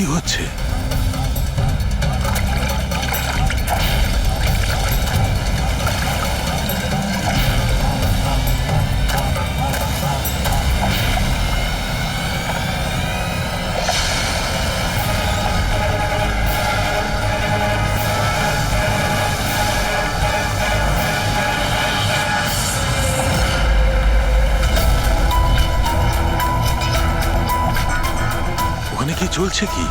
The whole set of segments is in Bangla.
কি হচ্ছে? ওখানে কি চলছে কি?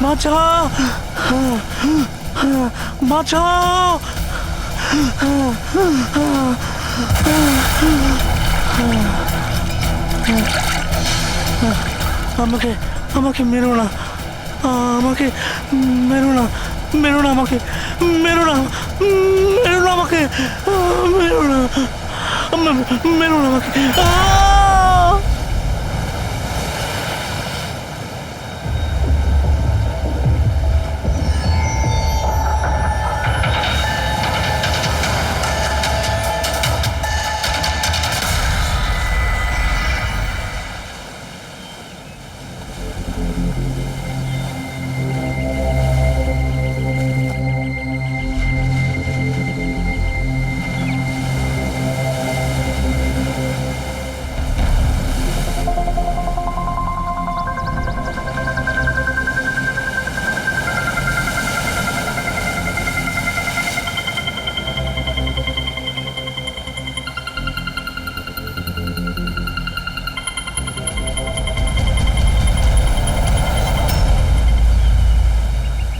বাঁচাও, বাঁচাও। আমাকে আমাকে মেরো না, আমাকে মেরো না, মেরো না, আমাকে মেরো না, মেরো না, আমাকে মেরো না, মেরো না আমাকে।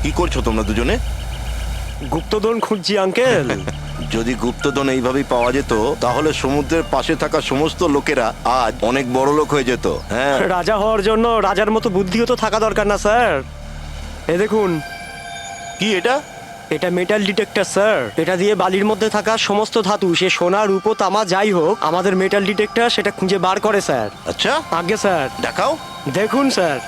কি করছো তোমরা দুজনে? গুপ্তধন খুঁজছি আঙ্কেল। যদি গুপ্তধন এইভাবেই পাওয়া যেত তাহলে সমুদ্রের পাশে থাকা সমস্ত লোকেরা আজ অনেক বড় লোক হয়ে যেত। হ্যাঁ, রাজা হওয়ার জন্য রাজার মতো বুদ্ধিও তো থাকা দরকার না স্যার? এ দেখুন, কি এটা? এটা মেটাল ডিটেক্টর স্যার। এটা দিয়ে বালির মধ্যে থাকা সমস্ত ধাতু, সে সোনা, রূপো, তামা যাই হোক, আমাদের মেটাল ডিটেক্টর সেটা খুঁজে বার করে স্যার। আচ্ছা, আগে স্যার দেখাও। দেখুন স্যার।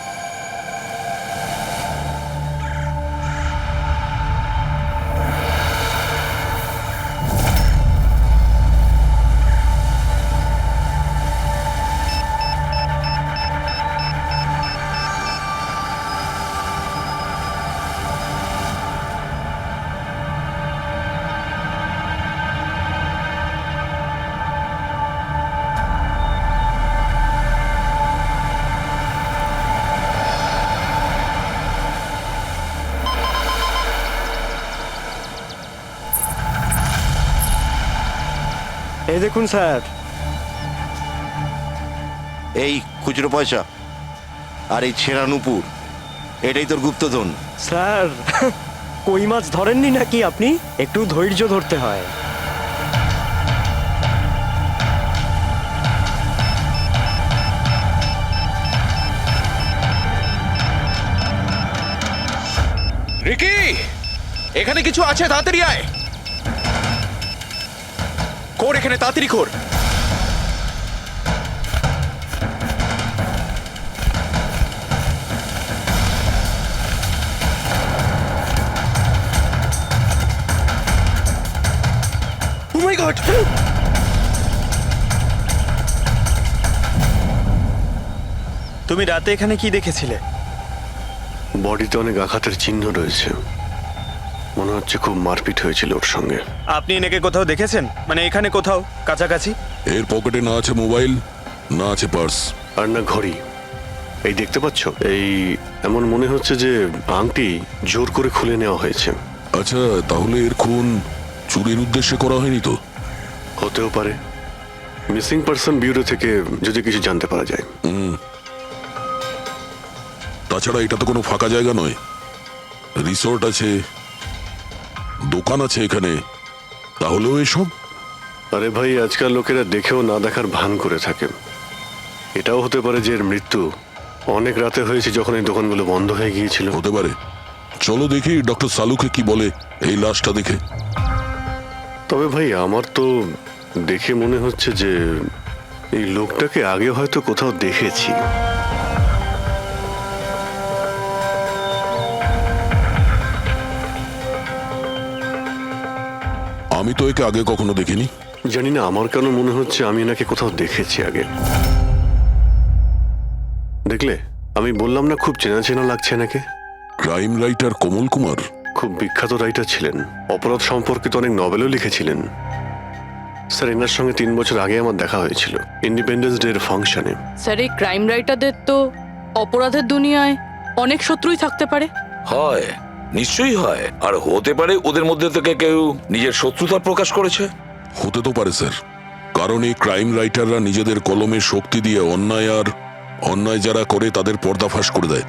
এই দেখুন স্যার। এই খুচরো পয়সা আর এই ছেঁড়া নুপুর, এটাই তোর গুপ্তধন। স্যার, কই মাছ ধরেননি নাকি আপনি? একটু ধৈর্য ধরতে হয়। রিকি, এখানে কিছু আছে, তাড়াতাড়ি আয়। কর এখানে, তাড়াতাড়ি কর। ও মাই গড! তুমি রাতে এখানে কি দেখেছিলে? বডিতে অনেক আঘাতের চিহ্ন রয়েছে, মনে হচ্ছে খুব মারপিট হয়েছিল ওর সঙ্গে। আপনি এনাকে কোথাও দেখেছেন? মানে এখানে কোথাও কাছাকাছি? এর পকেটে না আছে মোবাইল, না আছে পার্স। আর না ঘড়ি। এই দেখতে পাচ্ছ, এই এমন মনে হচ্ছে যে আংটি জোর করে খুলে নেওয়া হয়েছে। আচ্ছা, তাহলে এর খুন চুরির উদ্দেশ্যে করা হয়নি তো? হতেও পারে। মিসিং পারসন ব্যুরো থেকে যদি কিছু জানতে পারা যায়। তাছাড়া এটা তো কোনো ফাঁকা জায়গা নয়, রিসোর্ট আছে, দোকান আছে এখানে, তাহলেও এসব। আরে ভাই, আজকাল লোকেরা দেখেও না দেখার ভান করে থাকে। এটাও হতে পারে যে এর মৃত্যু অনেক রাতে হয়েছে, যখন এই দোকানগুলো বন্ধ হয়ে গিয়েছিল। হতে পারে, চলো দেখি ডক্টর সালুকে কি বলে এই লাশটা দেখে। তবে ভাই আমার তো দেখে মনে হচ্ছে যে এই লোকটাকে আগে হয়তো কোথাও দেখেছি। আমি তো একে আগে কখনো দেখিনি। জানি না, আমার কেন মনে হচ্ছে আমি এনাকে কোথাও দেখেছি আগে। দেখলে, আমি বললাম না খুব চেনা চেনা লাগছে এনাকে। ক্রাইম রাইটার কমল কুমার। খুব বিখ্যাত রাইটার ছিলেন, অপরাধ সম্পর্কিত অনেক নভেলও লিখেছিলেন। স্যার, এনার সঙ্গে 3 বছর আগে আমার দেখা হয়েছিল ইন্ডিপেন্ডেন্স ডে এর ফাংশনে। স্যার, এই ক্রাইম রাইটারদের তো অপরাধের দুনিয়ায় অনেক শত্রুই থাকতে পারে। হয়, নিশ্চয়ই হয়। আর হতে পারে ওদের মধ্যে থেকে কেউ নিজের শত্রুতা প্রকাশ করেছে। হতে তো পারে স্যার, কারণ এই ক্রাইম রাইটাররা নিজেদের কলমের শক্তি দিয়ে অন্যায় যারা করে তাদের পর্দাফাশ করে দেয়।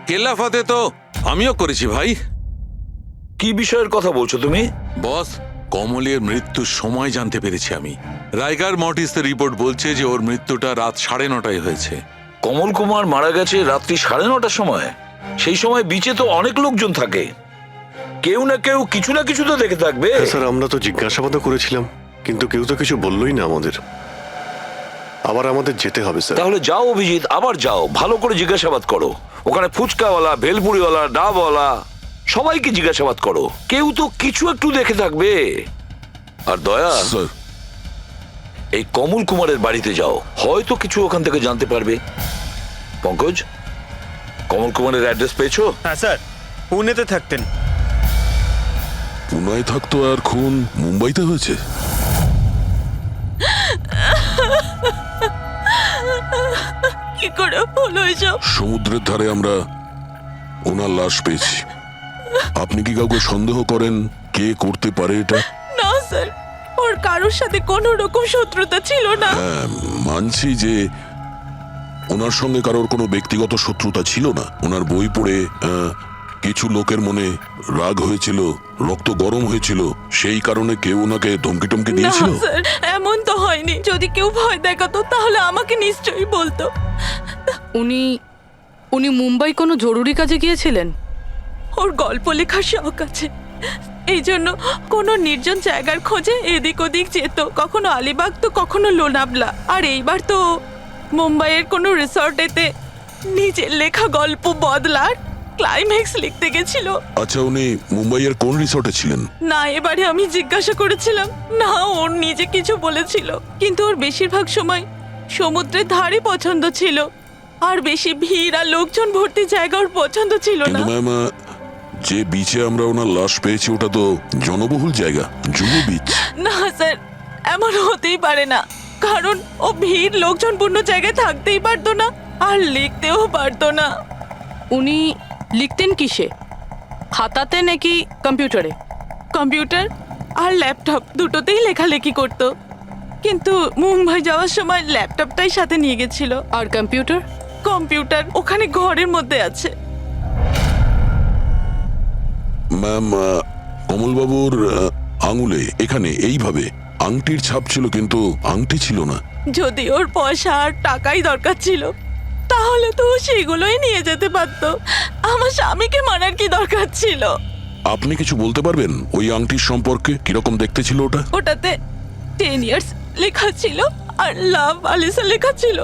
কেল্লাফাতে তো আমিও করেছি ভাই। কি বিষয়ের কথা বলছো তুমি? বস, কমলের মৃত্যুর সময় জানতে পেরেছি আমি। রাইগার মর্টিসের রিপোর্ট বলছে যে ওর মৃত্যুটা রাত 9:30 হয়েছে। কমল কুমার মারা গেছে রাত্রি 9:30টার সময়। সেই সময় বিচে তো অনেক লোকজন থাকে, কেউ না কেউ কিছু না কিছু তো দেখে থাকবে। হ্যাঁ স্যার, আমরা তো জিজ্ঞাসাবাদও করেছিলাম, কিন্তু কেউ তো কিছু বললোই না আমাদের। আবার আমাদের যেতে হবে স্যার। তাহলে যাও অভিজিৎ, আবার যাও, ভালো করে জিজ্ঞাসাবাদ করো। ওখানে ফুচকাওয়ালা, ভেলপুরিওয়ালা, ডাবওয়ালা সবাইকে জিজ্ঞাসাবাদ করো, কেউ তো কিছু একটু দেখে থাকবে। আর দয়া, স্যার, এই কমল কুমারের বাড়িতে যাও, হয়তো কিছু ওখান থেকে জানতে পারবে। পঙ্কজ, কমল কুমারের অ্যাড্রেস পেয়েছো? হ্যাঁ স্যার, পুনেতে থাকতেন। পুনায় থাকতো আর খুন মুম্বাইতে হয়েছে। কি করে হলো এসব? সমুদ্রের ধারে আমরা ওনার লাশ পেয়েছি। আপনি কি কাউকে সন্দেহ করেন কে করতে পারে এটা? না স্যার, ওর কারোর সাথে কোনো রকম শত্রুতা ছিল না। হ্যাঁ, মানছি যে ওনার সঙ্গে কারোর কোনো ব্যক্তিগত শত্রুতা ছিল না। ওনার বই পড়ে কিছু লোকের মনে রাগ হয়েছিল, রক্ত গরম হয়েছিল, সেই কারণে কেউ ওনাকে ধমকি টমকি না দিয়েছিল। স্যার, এমন তো হয়নি। যদি কেউ ভয় দেখাতো তাহলে আমাকে নিশ্চয়ই বলতো। উনি মুম্বাই কোনো জরুরি কাজে গিয়েছিলেন। ওর গল্প লেখার শখ আছে, এই জন্য কোনো নির্জন জায়গার খোঁজে এদিক ওদিক যেত, কখনো আলিবাগ তো কখনো লোনাবলা। আর এইবার তো মুম্বাইয়ের কোনো রিসর্টেতে নিজের লেখা গল্প বদলার ক্লাইম্যাক্স লিখতে গেছিল। আচ্ছা, উনি মুম্বাইয়ের কোন রিসর্টে ছিলেন? না, এবারে আমি জিজ্ঞাসা করেছিলাম না, ওর নিজে কিছু বলেছিল, কিন্তু ওর বেশিরভাগ সময় সমুদ্রের ধারে পছন্দ ছিল, আর বেশি ভিড় আর লোকজন ভর্তি জায়গা ওর পছন্দ ছিল না। কিন্তু ম্যাম, যে বিচে আমরা ওনার লাশ পেয়েছি ওটা তো জনবহুল জায়গা, জুহু বিচ। না স্যার, এমন হতেই পারে না, কারণ ও ভিড় লোকজনপূর্ণ জায়গায় থাকতেই পারতো না আর লিখতেও পারতো না। উনি লিখতেন কিসে, খাতাতে নাকি কম্পিউটারে? কম্পিউটার আর ল্যাপটপ দুটোতেই লেখালেখি করতো, কিন্তু মুম্বাই যাওয়ার সময় ল্যাপটপটাই সাথে নিয়ে গেছিল। আর কম্পিউটার ওখানে ঘরের মধ্যে আছে। ম্যাম, কমলবাবুর আঙুলে এখানে এইভাবে আংটির ছাপ ছিল, কিন্তু আংটি ছিল না। যদি ওর পয়সা আর টাকাই দরকার ছিল তাহলে তো ও সেগুলোই নিয়ে যেতে পারতো। আমার স্বামীকে মারার কি দরকার ছিল? আপনি কিছু বলতে পারবেন ওই আংটির সম্পর্কে? কিরকম দেখতে ছিল ওটা? ওটাতে 10 ইয়ার্স লেখা ছিল আর লাভ আলিসা লেখা ছিল।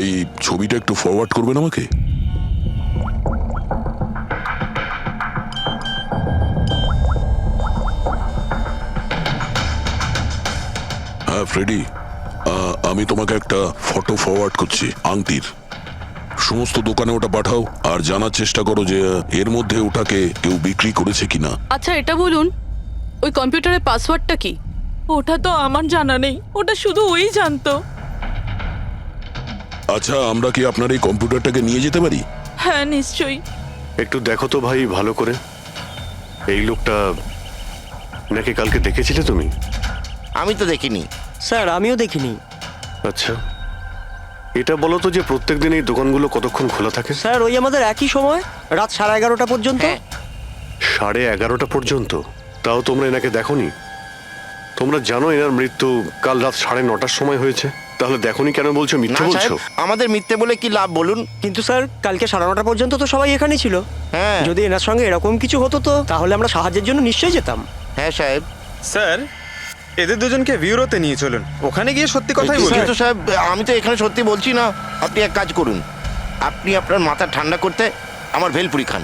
এই ছবিটা একটু ফরওয়ার্ড করবেন আমাকে? হ্যাঁ ফ্রেডি, আমি তোমাকে একটা ফটো ফরওয়ার্ড করছি আংটির। সমস্ত দোকানে ওটা পাঠাও আর জানার চেষ্টা করো যে এর মধ্যে ওটাকে কেউ বিক্রি করেছে কিনা। আচ্ছা, এটা বলুন, ওই কম্পিউটারের পাসওয়ার্ডটা কি? ওটা তো আমার জানা নেই, ওটা শুধু ওই জানতো। আচ্ছা, আমরা কি আপনার এই কম্পিউটারটাকে নিয়ে যেতে পারি? হ্যাঁ নিশ্চয়ই। একটু দেখো তো ভাই ভালো করে, এই লোকটা নাকি কালকে দেখেছিলে তুমি? আমি তো দেখিনি। স্যার, আমিও দেখিনি। আচ্ছা, এটা বলো তো যে প্রত্যেকদিন এই দোকানগুলো কতক্ষণ খোলা থাকে? স্যার, ওই আমাদের একই সময়, রাত 11:30 পর্যন্ত। 11:30 পর্যন্ত? তাও তোমরা এনাকে দেখোনি? তোমরা জানো এনার মৃত্যু কাল রাত 9:30টার সময় হয়েছে? তাহলে দেখোনি কেন বলছো, না মিথ্যে সাহেব, বলছো? আমাদের মিথ্যে বলে কি লাভ বলুন? কিন্তু স্যার কালকে 9:30 পর্যন্ত তো সবাই এখানেই ছিল। হ্যাঁ যদি এনার সঙ্গে এরকম কিছু হতো তো তাহলে আমরা সাহায্যের জন্য নিশ্চয়ই যেতাম। হ্যাঁ সাহেব। স্যার এদের দুজনকে ব্যুরোতে নিয়ে চলুন, ওখানে গিয়ে সত্যি কথাই বলুন। কিন্তু সাহেব, আমি তো এখানে সত্যি বলছি না। আপনি এক কাজ করুন, আপনি আপনার মাথা ঠান্ডা করতে আমার ভেলপুরি খান।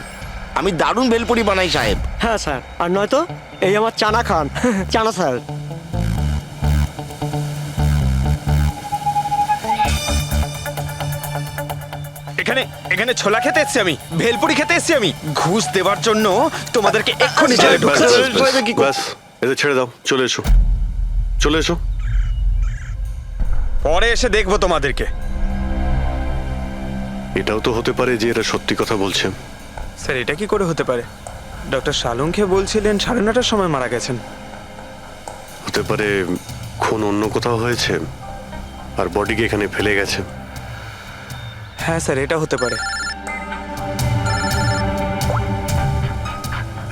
আমি দারুণ ভেলপুরি বানাই সাহেব। হ্যাঁ স্যার, আর নয়তো এই আমার চানা খান। চানা স্যার। এখানে এখানে ছোলা খেতে এসেছি আমি, ভেলপুরি খেতে এসেছি আমি। ঘুষ দেওয়ার জন্য তোমাদেরকে এক্ষুনি জেলে ব্যাস, ঢুকাতে ব্যাস, হবে। ব্যাস, ব্যাস, এদের ছেড়ে দাও, চলে এসো, চলে এসো। পরে এসে দেখবো তোমাদেরকে। এটাও তো হতে পারে যে এরা সত্যি কথা বলছে। স্যার এটা কি করে হতে পারে? ডক্টর শালুংকে বলছিলেন 9:30টার সময় মারা গেছেন। হতে পারে খুন অন্য কোথাও হয়েছে আর বডিকে এখানে ফেলে গেছে। হ্যাঁ স্যার, এটা হতে পারে।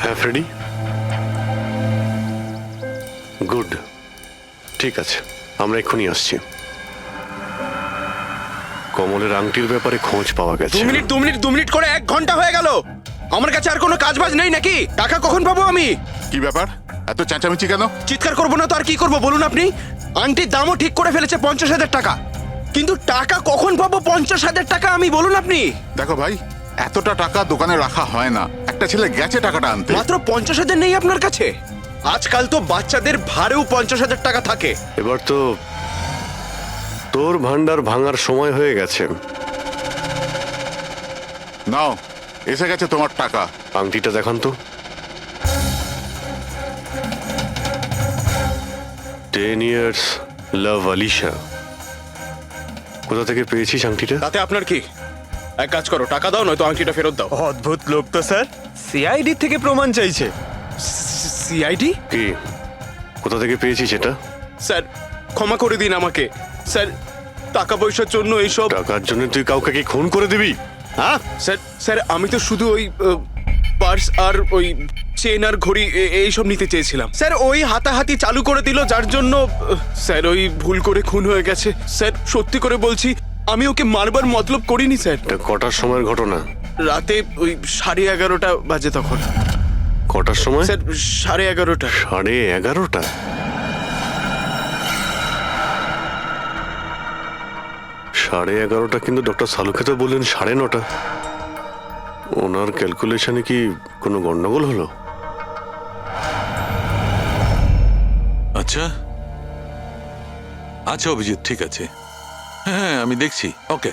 হ্যাঁ ফ্রেডি, গুড, ঠিক আছে, আমরা এক্ষুনি আসছি। কমলের আংটির ব্যাপারে খোঁজ পাওয়া গেছে। 2 মিনিট করে 1 ঘন্টা হয়ে গেল। আমার কাছে আর কোনো কাজ বাজ নেই নাকি? টাকা কখন পাবো আমি? কি ব্যাপার, এত চেঁচামেচি কেন? চিৎকার করবো না তো আর কি করবো বলুন আপনি? আন্টির দামও ঠিক করে ফেলেছে 50,000 টাকা, কিন্তু টাকা কখন পাবো 50,000 টাকা আমি বলুন আপনি? দেখো ভাই, এতটা টাকা দোকানে রাখা হয় না। একটা ছেলে গেছে টাকাটা আনতে। মাত্র 50,000 নেই আপনার কাছে? আজকাল তো বাচ্চাদের ভাড়েও 50,000 টাকা থাকে। এবার তো তোর ভান্ডার ভাঙার সময় হয়ে গেছে। নাও, এসে গেছে তোমার টাকা। আংটিটা দেখান তো। 10 years লাভ আলিশা। কোথা থেকে পেয়েছিস আংটিটা? তাতে আপনার কি? এক কাজ করো, টাকা দাও, নয়তো আংটিটা ফেরত দাও। অদ্ভুত লোক তো স্যার, সিআইডি থেকে প্রমাণ চাইছে। সিআইডি? কি, কোথা থেকে পেয়েছিস এটা? স্যার ক্ষমা করে দিন আমাকে। স্যার টাকা পয়সার জন্য এইসব। টাকার জন্য তুই কাউকে কি খুন করে দিবি? হ্যাঁ স্যার স্যার আমি তো শুধু ওই পার্স আর ওই চেন আর ঘড়ি এইসব নিতে চেয়েছিলাম। স্যার ওই হাতাহাতি চালু করে দিল, যার জন্য স্যার ওই ভুল করে খুন হয়ে গেছে। স্যার সত্যি করে বলছি, আমি ওকে মারবার মতলব করিনি স্যার। এটা কটার সময়ের ঘটনা? রাতে ওই 11:30 বাজে তখন। কটার সময়? স্যার 11:30। 11:30? সাড়ে 11:30 কিন্তু ডক্টর সালুকে তো বললেন 9:30। ওনার ক্যালকুলেশনে কি কোনো গন্ডগোল হলো? আচ্ছা আচ্ছা অভিজিৎ, ঠিক আছে, হ্যাঁ আমি দেখছি, ওকে।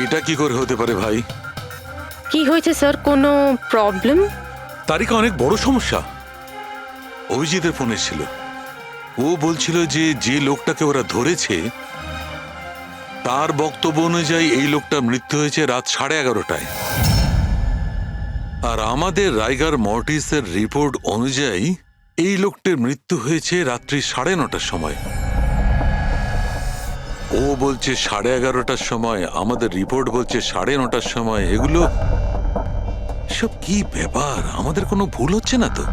এটা কি করে হতে পারে ভাই? কি হয়েছে স্যার, কোনো প্রবলেম? তারিকা অনেক বড় সমস্যা। অভিজিতের ফোন এসেছিল, ও বলছিল যে যে লোকটাকে ওরা ধরেছে তার বক্তব্য অনুযায়ী এই লোকটা মৃত্যু হয়েছে রাত 11:30টায়, আর আমাদের রাইগার মর্টিসের রিপোর্ট অনুযায়ী এই লোকটির মৃত্যু হয়েছে রাত্রি 9:30টার সময়। ও বলছে 11:30টার সময়, আমাদের রিপোর্ট বলছে 9:30টার সময়। এগুলো সব কি ব্যাপার? আমাদের কোনো ভুল হচ্ছে না তো?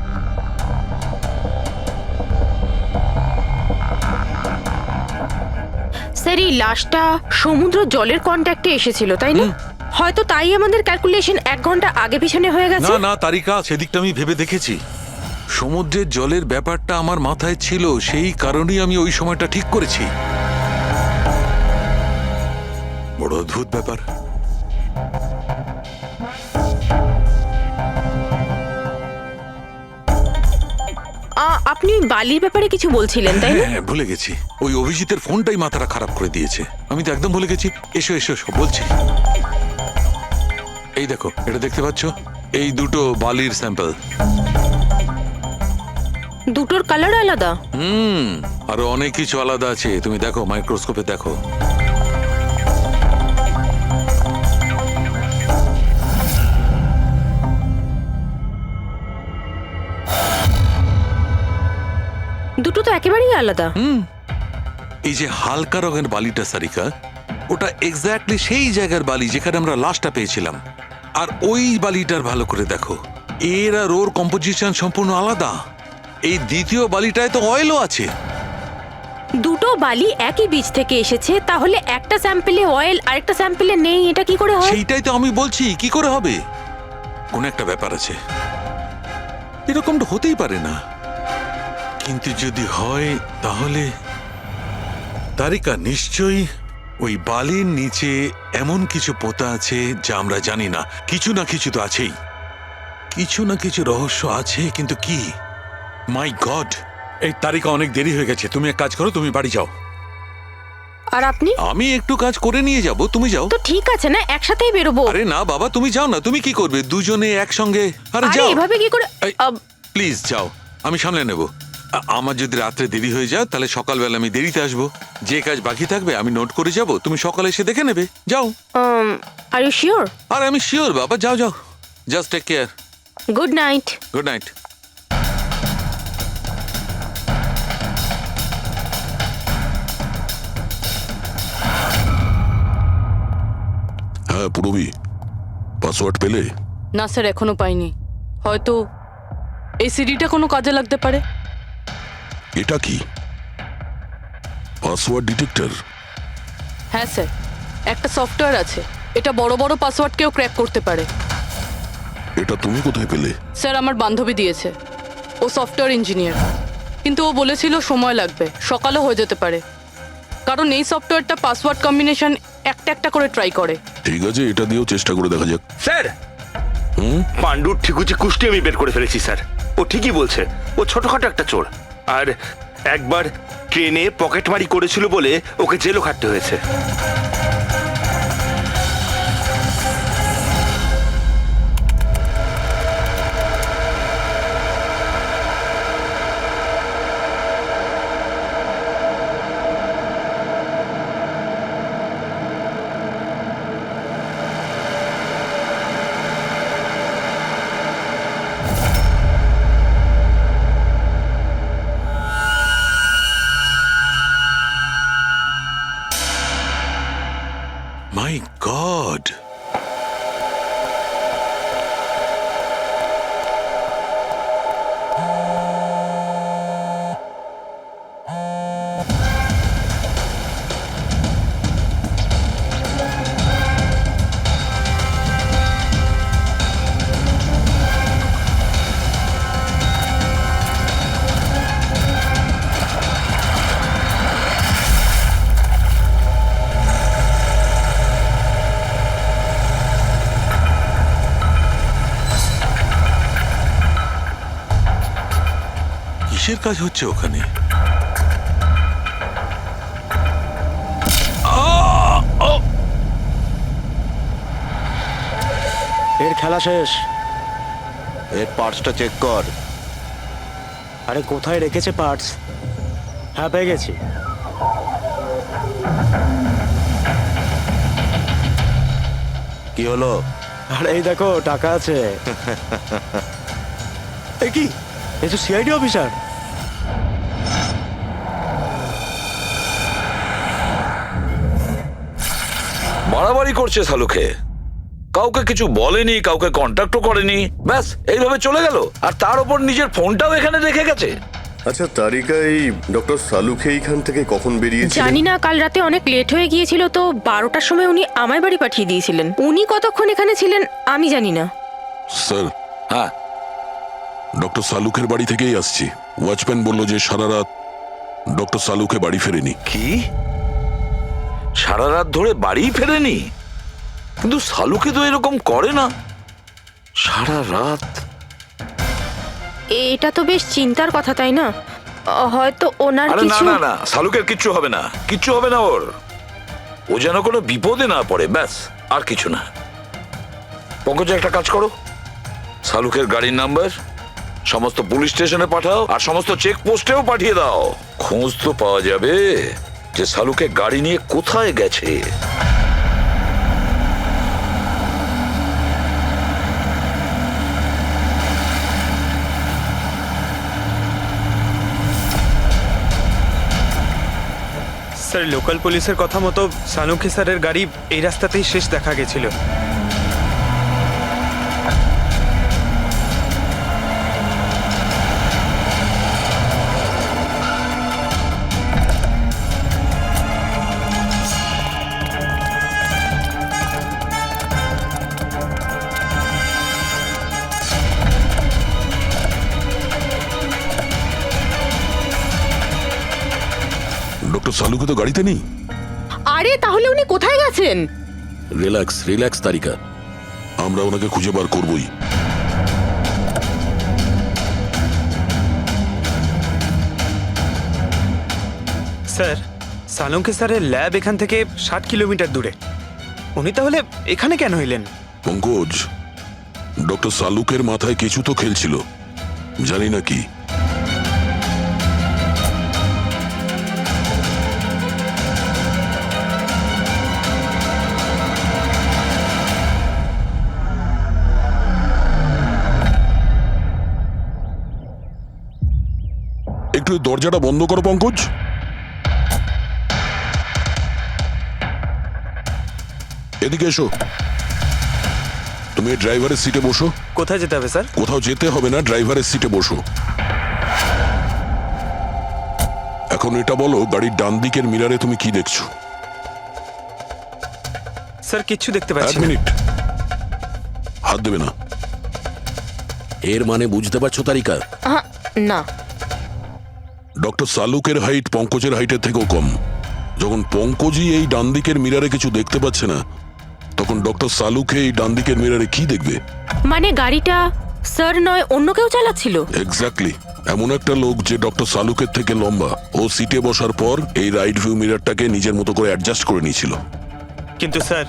স্যার এই লাশটা সমুদ্র জলের কন্ট্যাক্টে এসেছিল, তাই না? হয়তো তাই আমাদের ক্যালকুলেশন 1 ঘন্টা আগে পিছনে হয়ে গেছে। না না তারিকা, সেদিকটা আমি ভেবে দেখেছি। সমুদ্রের জলের ব্যাপারটা আমার মাথায় ছিল, সেই কারণেই আমি ওই সময়টা ঠিক করেছি। বড় অদ্ভুত ব্যাপার। আপনি বালির ব্যাপারে কিছু বলছিলেন, তাই না? হ্যাঁ ভুলে গেছি, ওই অভিজিতের ফোনটাই মাথাটা খারাপ করে দিয়েছে। আমি তো একদম ভুলে গেছি। এসো এসো, সব বলছি। এই দেখো, এটা দেখতে পাচ্ছ? এই দুটো বালির স্যাম্পল। দুটোর কালার আলাদা। আরো অনেক কিছু আলাদা আছে, তুমি দেখো, মাইক্রোস্কোপে দেখো। দুটো তো একেবারেই আলাদা। এই যে হালকা রঙের বালিটা সারিকা, ওটা এক্স্যাক্টলি সেই জায়গার বালি যেখানে আমরা লাশটা পেয়েছিলাম। আর ওই বালিটার ভালো করে দেখো, এর আর ওর কম্পোজিশন সম্পূর্ণ আলাদা। এই দ্বিতীয় বালিটায় তো অয়েলও আছে। দুটো বালি একই বীজ থেকে এসেছে, তাহলে একটা স্যাম্পলে অয়েল আর একটা স্যাম্পলে নেই, এটা কি করে হয়? সেইটাই তো আমি বলছি, কি করে হবে? কোন একটা ব্যাপার আছে, এরকমটা হতেই পারে না। কিন্তু যদি হয় তাহলে তারিকা নিশ্চয়ই ওই বালির নিচে এমন কিছু পোতা আছে যা আমরা জানি না। কিছু না কিছু তো আছেই, কিছু না কিছু রহস্য আছে, কিন্তু কি? মাই গড, এই তারিকা অনেক দেরি হয়ে গেছে। তুমি এক কাজ করো, তুমি বাড়ি যাও। আর আপনি? আমি একটু কাজ করে নিয়ে যাব, তুমি যাও। তো ঠিক আছে না, একসাথেই বেরোবো। আরে না বাবা, তুমি যাও না। তুমি কি করবে দুজনে একসঙ্গে? আরে আরে যাও, এভাবে কি করে? প্লিজ যাও, আমি সামলে নেব। আমার যদি রাত্রে দেরি হয়ে যায় তাহলে সকালবেলা আমি দেরিতে আসবো। যে কাজ বাকি থাকবে আমি নোট করে যাব, তুমি সকালে এসে দেখে নেবে। যাও। Are you sure? আরে আমি শিওর বাবা, যাও যাও, just take care. Good night. Good night. হ্যাঁ পুরবি, পাসওয়ার্ড পেলে? না স্যার, এখনো পাইনি। হয়তো এই সিডিটা কোনো কাজে লাগতে পারে। এটা কি পাসওয়ার্ড ডিটেক্টর? হ্যাঁ স্যার, একটা সফটওয়্যার আছে, এটা বড় বড় পাসওয়ার্ডকেও ক্র্যাক করতে পারে। এটা তুমি কোথায় পেলে? স্যার, আমার বান্ধবী দিয়েছে। ও সফটওয়্যার ইঞ্জিনিয়ার, কিন্তু ও বলেছিল সময় লাগবে, সকালও হয়ে যেতে পারে, কারণ এই সফটওয়্যারটা পাসওয়ার্ড কম্বিনেশন একটা একটা করে ট্রাই করে। ঠিক আছে, এটা দিয়েও চেষ্টা করে দেখা যাক। স্যার, পাণ্ডুর ঠিকুচি কুষ্টি আমি বের করে ফেলেছি স্যার। ও ঠিকই বলছে, ও ছোটখাটো একটা চোর। আর একবার ট্রেনে পকেটমারি করেছিল বলে ওকে জেলও খাটতে হয়েছে। মাই গড, কিসের কাজ হচ্ছে ওখানে? এর খেলা শেষ। এর পার্টসটা চেক কর। আরে কোথায় রেখেছে পার্টস? হ্যাঁ, পেয়ে গেছি। কি হলো? আরে এই দেখো, টাকা আছে। এ কি, এ তো সিআইডি অফিসার। বাড়াবাড়ি করছে শালুকে, কাউকে কিছু বলেনি, কাউকে কন্ট্যাক্টও করেনি, ব্যাস এইভাবে চলে গেল। আর তার উপর নিজের ফোনটাও এখানে রেখে গেছে। আচ্ছা তারিকা, এই ডক্টর সালুখে এইখান থেকে কখন বেরিয়েছিলেন? জানি না, কাল রাতে অনেক লেট হয়ে গিয়েছিল, তো 12টার সময় উনি আমায় বাড়ি পাঠিয়ে দিয়েছিলেন। উনি কতক্ষণ এখানে ছিলেন আমি জানি না। স্যার, হ্যাঁ, ডক্টর সালুকের বাড়ি থেকেই আসছি। ওয়াচম্যান বলল যে সারা রাত ডক্টর সালুকে বাড়ি ফেরেনি। কি সারা রাত ধরে বাড়ি ফেরেনি? কিন্তু শালুকে তো এরকম করে না, সারা রাত। এটা তো বেশ চিন্তার কথা, তাই না? হয়তো ওনার আরে না কিছু। না না, শালুকের কিচ্ছু হবে না, কিচ্ছু হবে না ওর। ও যেন কোনো বিপদে না পড়ে, ব্যাস, আর কিছু না। পঙ্কজ, একটা কাজ করো, শালুকের গাড়ির নাম্বার সমস্ত পুলিশ স্টেশনে পাঠাও, আর সমস্ত চেক পোস্টেও পাঠিয়ে দাও। খোঁজ তো পাওয়া যাবে যে শালুকে গাড়ি নিয়ে কোথায় গেছে। স্যার লোকাল পুলিশের কথা মতো সালুঙ্কি স্যারের গাড়ি এই রাস্তাতেই শেষ দেখা গেছিল। ডক্টর সালুকে তো গাড়িতে নেই। আরে তাহলে উনি কোথায় গেছেন? রিল্যাক্স রিল্যাক্স তারিকা, আমরা ওনাকে খুঁজে বার করবই। স্যার সালুঙ্কি স্যারের ল্যাব এখান থেকে 60 কিলোমিটার দূরে। উনি তাহলে এখানে কেন এলেন? পঙ্কজ, ডক্টর সালুকের মাথায় কিছু তো খেলছিল, জানি না কি। একটু এই দরজাটা বন্ধ করো পঙ্কজ। এদিকে এসো। তুমি ড্রাইভারের সিটে বসো। কোথায় যেতে হবে স্যার? কোথাও যেতে হবে না, ড্রাইভারের সিটে বসো। এখন এটা বলো, গাড়ির ডান দিকের মিরারে তুমি কি দেখছো? স্যার কিচ্ছু দেখতে এক পাচ্ছি না। মিনিট, হাত দেবে না। এর মানে বুঝতে পারছো তারিকা? না। ডক্টর সালুকের হাইট পঙ্কজের হাইটের থেকেও কম। যখন পঙ্কজই এই ডান দিকের মিরারে কিছু দেখতে পাচ্ছে না, তখন ডক্টর সালুকে এই ডান দিকের মিরারে কি দেখবে? মানে গাড়িটা স্যার নয় অন্য কেউ চালাচ্ছিল? এক্স্যাক্টলি, এমন একটা লোক যে ডক্টর সালুকের থেকে লম্বা। ও সিটে বসার পর এই রাইট ভিউ মিরারটাকে নিজের মতো করে অ্যাডজাস্ট করে নিয়েছিল। কিন্তু স্যার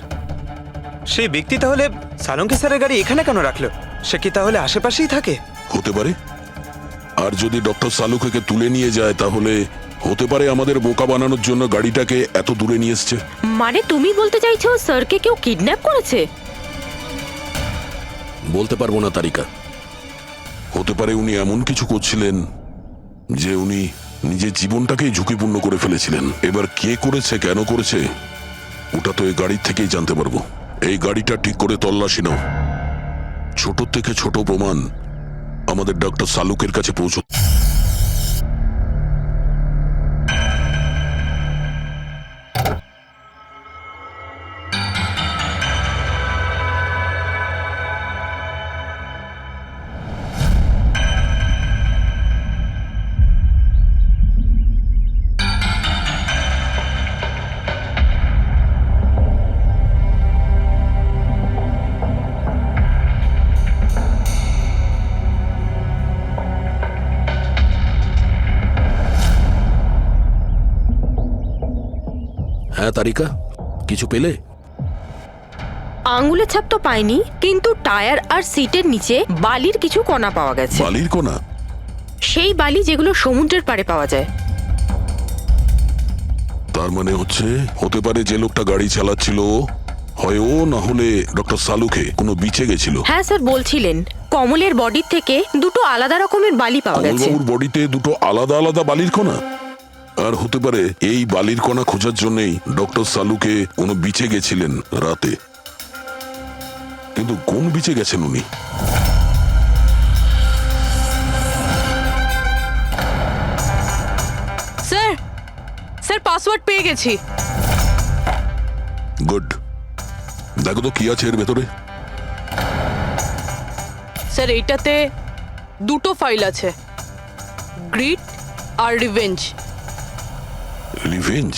সেই ব্যক্তি তাহলে সালুঙ্কি স্যারের গাড়ি এখানে কেন রাখলো? সে কি তাহলে আশেপাশেই থাকে? হতে পারে। আর যদি ডক্টর সালুকে তুলে নিয়ে যায়, তাহলে হতে পারে আমাদের বোকা বানানোর জন্য গাড়িটাকে এত দূরে নিয়ে এসছে। মানে তুমি বলতে চাইছো স্যারকে কেউ কিডন্যাপ করেছে? বলতে পারবো না তারিকা। হতে পারে উনি এমন কিছু করছিলেন যে উনি নিজের জীবনটাকেই ঝুঁকিপূর্ণ করে ফেলেছিলেন। এবার কে করেছে, কেন করেছে, ওটা তো এই গাড়ির থেকেই জানতে পারবো। এই গাড়িটা ঠিক করে তল্লাশি নাও। ছোট থেকে ছোট প্রমাণ আমাদের ডক্টর সালুকের কাছে পৌঁছ। হ্যাঁ তারিকা, কিছু পেলে? আঙ্গুলের ছাপ তো পাইনি, কিন্তু টায়ার আর সিটের নিচে বালির কিছু কণা পাওয়া গেছে। বালির কণা? সেই বালি যেগুলো সমুদ্রের পাড়ে পাওয়া যায়। তার মানে হচ্ছে হতে পারে যে লোকটা গাড়ি চালাচ্ছিল হয় ও, না হলে ডক্টর সালুকে কোনো বিচে গেছিল। হ্যাঁ স্যার বলছিলেন কমলের বডির থেকে দুটো আলাদা রকমের বালি পাওয়া গেছে। কমলবাবুর বডিতে দুটো আলাদা আলাদা বালির কণা? আর হতে পারে এই বালির কণা খোঁজার জন্যই ডক্টর সালুকে কোনো বিচে গেছিলেন রাতে। কিন্তু কোন বিচে গেছেন উনি? স্যার স্যার পাসওয়ার্ড পেয়ে গেছি। গুড, দেখো তো কি আছে এর ভেতরে। স্যার এইটাতে দুটো ফাইল আছে, গ্রিড আর রিভেঞ্জ। রিভেঞ্জ?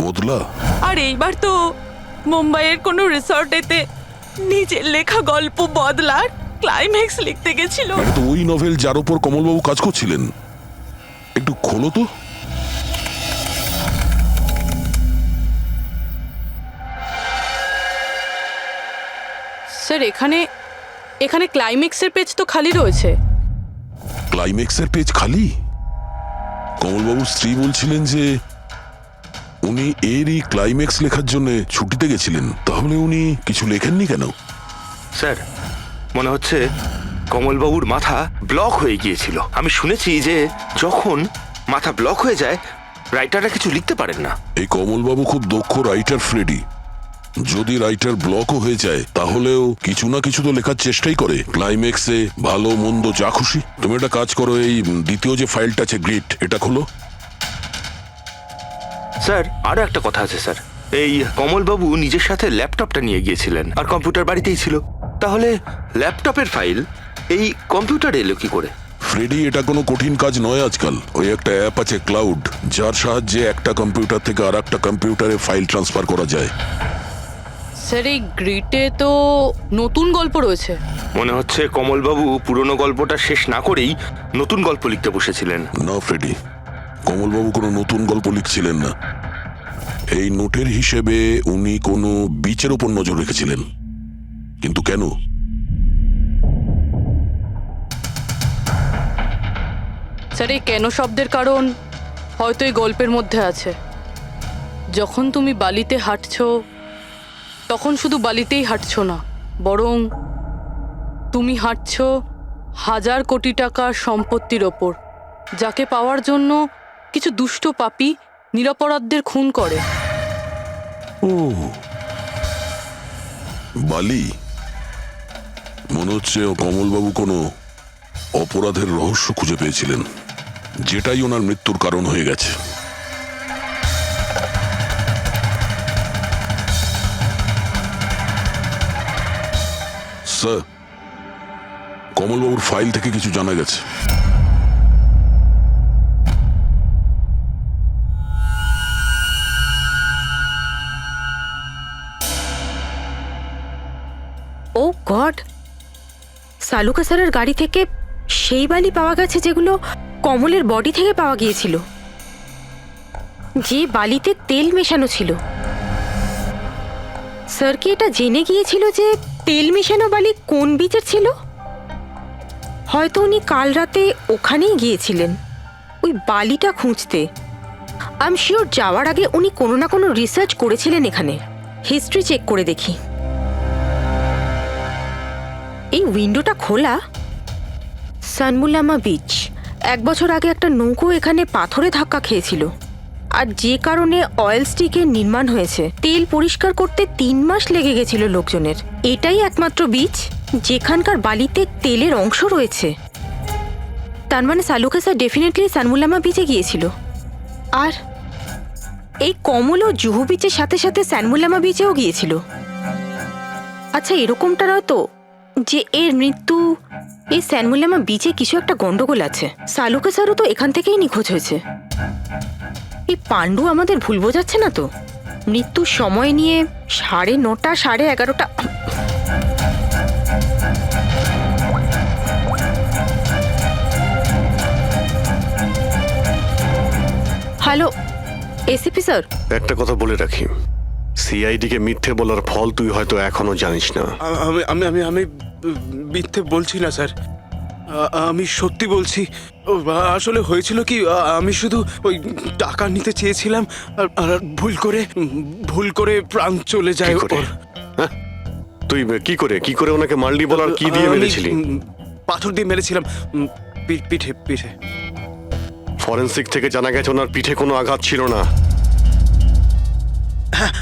বদলা? আর এইবার তো মুম্বাইয়ের কোনো রিসর্টেতে নিজের লেখা গল্প বদলার ক্লাইম্যাক্স লিখতে গেছিল। এটা তো ওই নভেল যার উপর কমলবাবু কাজ করছিলেন। একটু খোলো তো। স্যার এখানে এখানে ক্লাইম্যাক্সের পেজ তো খালি রয়েছে। ক্লাইম্যাক্সের পেজ খালি? কমলবাবুর স্ত্রী বলছিলেন যে উনি এরই ক্লাইম্যাক্স লেখার জন্য ছুটিতে গেছিলেন। তাহলে উনি কিছু লেখেননি কেন? স্যার মনে হচ্ছে কমলবাবুর মাথা ব্লক হয়ে গিয়েছিল। আমি শুনেছি যে যখন মাথা ব্লক হয়ে যায় রাইটাররা কিছু লিখতে পারেন না? এই কমলবাবু খুব দক্ষ রাইটার ফ্রেডি। যদি রাইটার ব্লকও হয়ে যায় তাহলেও কিছু না কিছু তো লেখার চেষ্টাই করে, ক্লাইম্যাক্সে ভালো মন্দ যা খুশি। তুমি একটা কাজ করো, এই দ্বিতীয় যে ফাইলটা আছে গ্রিট, এটা খোলো। স্যার আরো একটা কথা আছে স্যার, এই কমলবাবু নিজের সাথে ল্যাপটপটা নিয়ে গিয়েছিলেন আর কম্পিউটার বাড়িতেই ছিল। তাহলে ল্যাপটপের ফাইল এই কম্পিউটারে এলো কি করে? ফ্রেডি, এটা কোনো কঠিন কাজ নয় আজকাল। ওই একটা অ্যাপ আছে ক্লাউড, যার সাহায্যে একটা কম্পিউটার থেকে আর একটা কম্পিউটারে ফাইল ট্রান্সফার করা যায়। স্যার এই গ্রিটে তো নতুন গল্প রয়েছে। মনে হচ্ছে কমলবাবু পুরনো গল্পটা শেষ না করেই নতুন গল্প লিখতে বসেছিলেন। না ফ্রেডি, কমলবাবু কোনো নতুন গল্প লিখছিলেন না। এই নোটের হিসেবে উনি কোনো বিচের ওপর নজর রেখেছিলেন। কিন্তু কেন? স্যার এই কেন শব্দের কারণ হয়তো এই গল্পের মধ্যে আছে। যখন তুমি বালিতে হাঁটছো তখন শুধু বালিতেই হাঁটছো না, বরং তুমি হাঁটছো হাজার কোটি টাকার সম্পত্তির ওপর, যাকে পাওয়ার জন্য কিছু দুষ্ট পাপী নিরপরাধদের খুন করে। ও বালি, মনে হচ্ছে ও কমলবাবু কোনো অপরাধের রহস্য খুঁজে পেয়েছিলেন, যেটাই ওনার মৃত্যুর কারণ হয়ে গেছে। স্যার, কমলবাবুর ফাইল থেকে কিছু জানা গেছে। ও গড, সালুকা স্যারের গাড়ি থেকে সেই বালি পাওয়া গেছে যেগুলো কমলের বডি থেকে পাওয়া গিয়েছিল, যে বালিতে তেল মেশানো ছিল। স্যার কি এটা জেনে গিয়েছিল যে তেল মেশানো বালি কোন বিচের ছিল? হয়তো উনি কাল রাতে ওখানেই গিয়েছিলেন ওই বালিটা খুঁজতে। আই এম শিওর যাওয়ার আগে উনি কোনো না কোনো রিসার্চ করেছিলেন এখানে। হিস্ট্রি চেক করে দেখি। এই উইন্ডোটা খোলা। সানমুলামা বিচ, 1 বছর আগে একটা নৌকো এখানে পাথরে ধাক্কা খেয়েছিল, আর যে কারণে অয়েল স্টিকের নির্মাণ হয়েছে। তেল পরিষ্কার করতে 3 মাস লেগে গেছিল লোকজনের। এটাই একমাত্র বিচ যেখানকার বালিতে তেলের অংশ রয়েছে। তার মানে সালুকা স্যার ডেফিনেটলি সানমুলামা বিচে গিয়েছিল। আর এই কমল ও জুহু বিচের সাথে সাথে সানমুলামা বিচেও গিয়েছিল। আচ্ছা, এরকমটা নয় তো যে এর মৃত্যু এই সানমুলামা বিচে কিছু একটা গন্ডগোল আছে? সালুকা স্যারও তো এখান থেকেই নিখোঁজ হয়েছে। এই পাণ্ডু আমাদের ভুল বোঝাচ্ছে না তো? মৃত্যুর সময় নিয়ে 9:30 11:30। হ্যালো এসিপি স্যার, একটা কথা বলে রাখি, সিআইডি কে মিথ্যে বলার ফল তুই হয়তো এখনো জানিস না। আমি আমি আমি মিথ্যে বলছি না স্যার, আমি সত্যি বলছি। আসলে হয়েছিল কি, আমি শুধু ওই টাকা নিতে চেয়েছিলাম আর ভুল করে প্রাণ চলে যায় ওর। হ্যাঁ? তুই কি করে ওনাকে মারলি বলার কি দিয়ে মেরেছিলি? পাথর দিয়ে মেরেছিলাম, পিঠে। ফরেনসিক থেকে জানা গেছে ওনার পিঠে কোনো আঘাত ছিল না।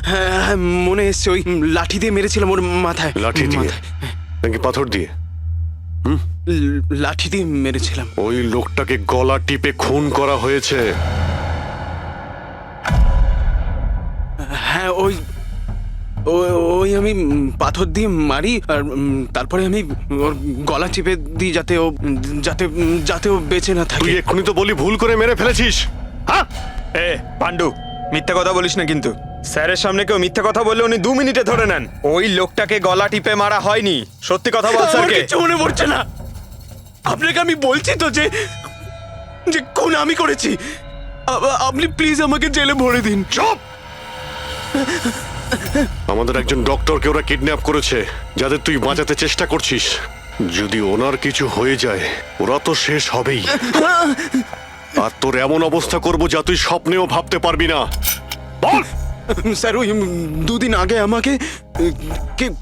হ্যাঁ, মনে এসছে, ওই লাঠি দিয়ে মেরেছিলাম ওর মাথায়। লাঠি দিয়ে নাকি পাথর দিয়ে? লাঠি দিয়ে মেরেছিলাম। ওই লোকটাকে গলা টিপে খুন করা হয়েছে। হ্যাঁ, ওই আমি পাথর দিয়ে মারি আর তারপরে আমি ওর গলা চিপে দিই যাতে ও বেঁচে না থাকে। তুই এক্ষুনি তো বলি ভুল করে মেরে ফেলেছিস। হ্যাঁ এ পাণ্ডু, মিথ্যা কথা বলিস না কিন্তু। স্যারের সামনে কেউ মিথ্যা কথা বললে উনি 2 মিনিটে ধরে নেন। ওই লোকটাকে গলা টিপে মারা হয়নি। সত্যি কথা বল স্যারকে। কিছু মনে পড়ছে না। আপনাকে আমি বলছি তো যে খুন আমি করেছি। আপনি প্লিজ আমাকে জেলে ভরে দিন। চুপ! আমাদের একজন ডক্টরকে ওরা কিডন্যাপ করেছে, যাদের তুই বাঁচাতে চেষ্টা করছিস। যদি ওনার কিছু হয়ে যায় ওরা তো শেষ হবেই। আর তোর এমন অবস্থা করব যা তুই স্বপ্নেও ভাবতে পারবি না। বল! স্যার, ওই 2 দিন আগে আমাকে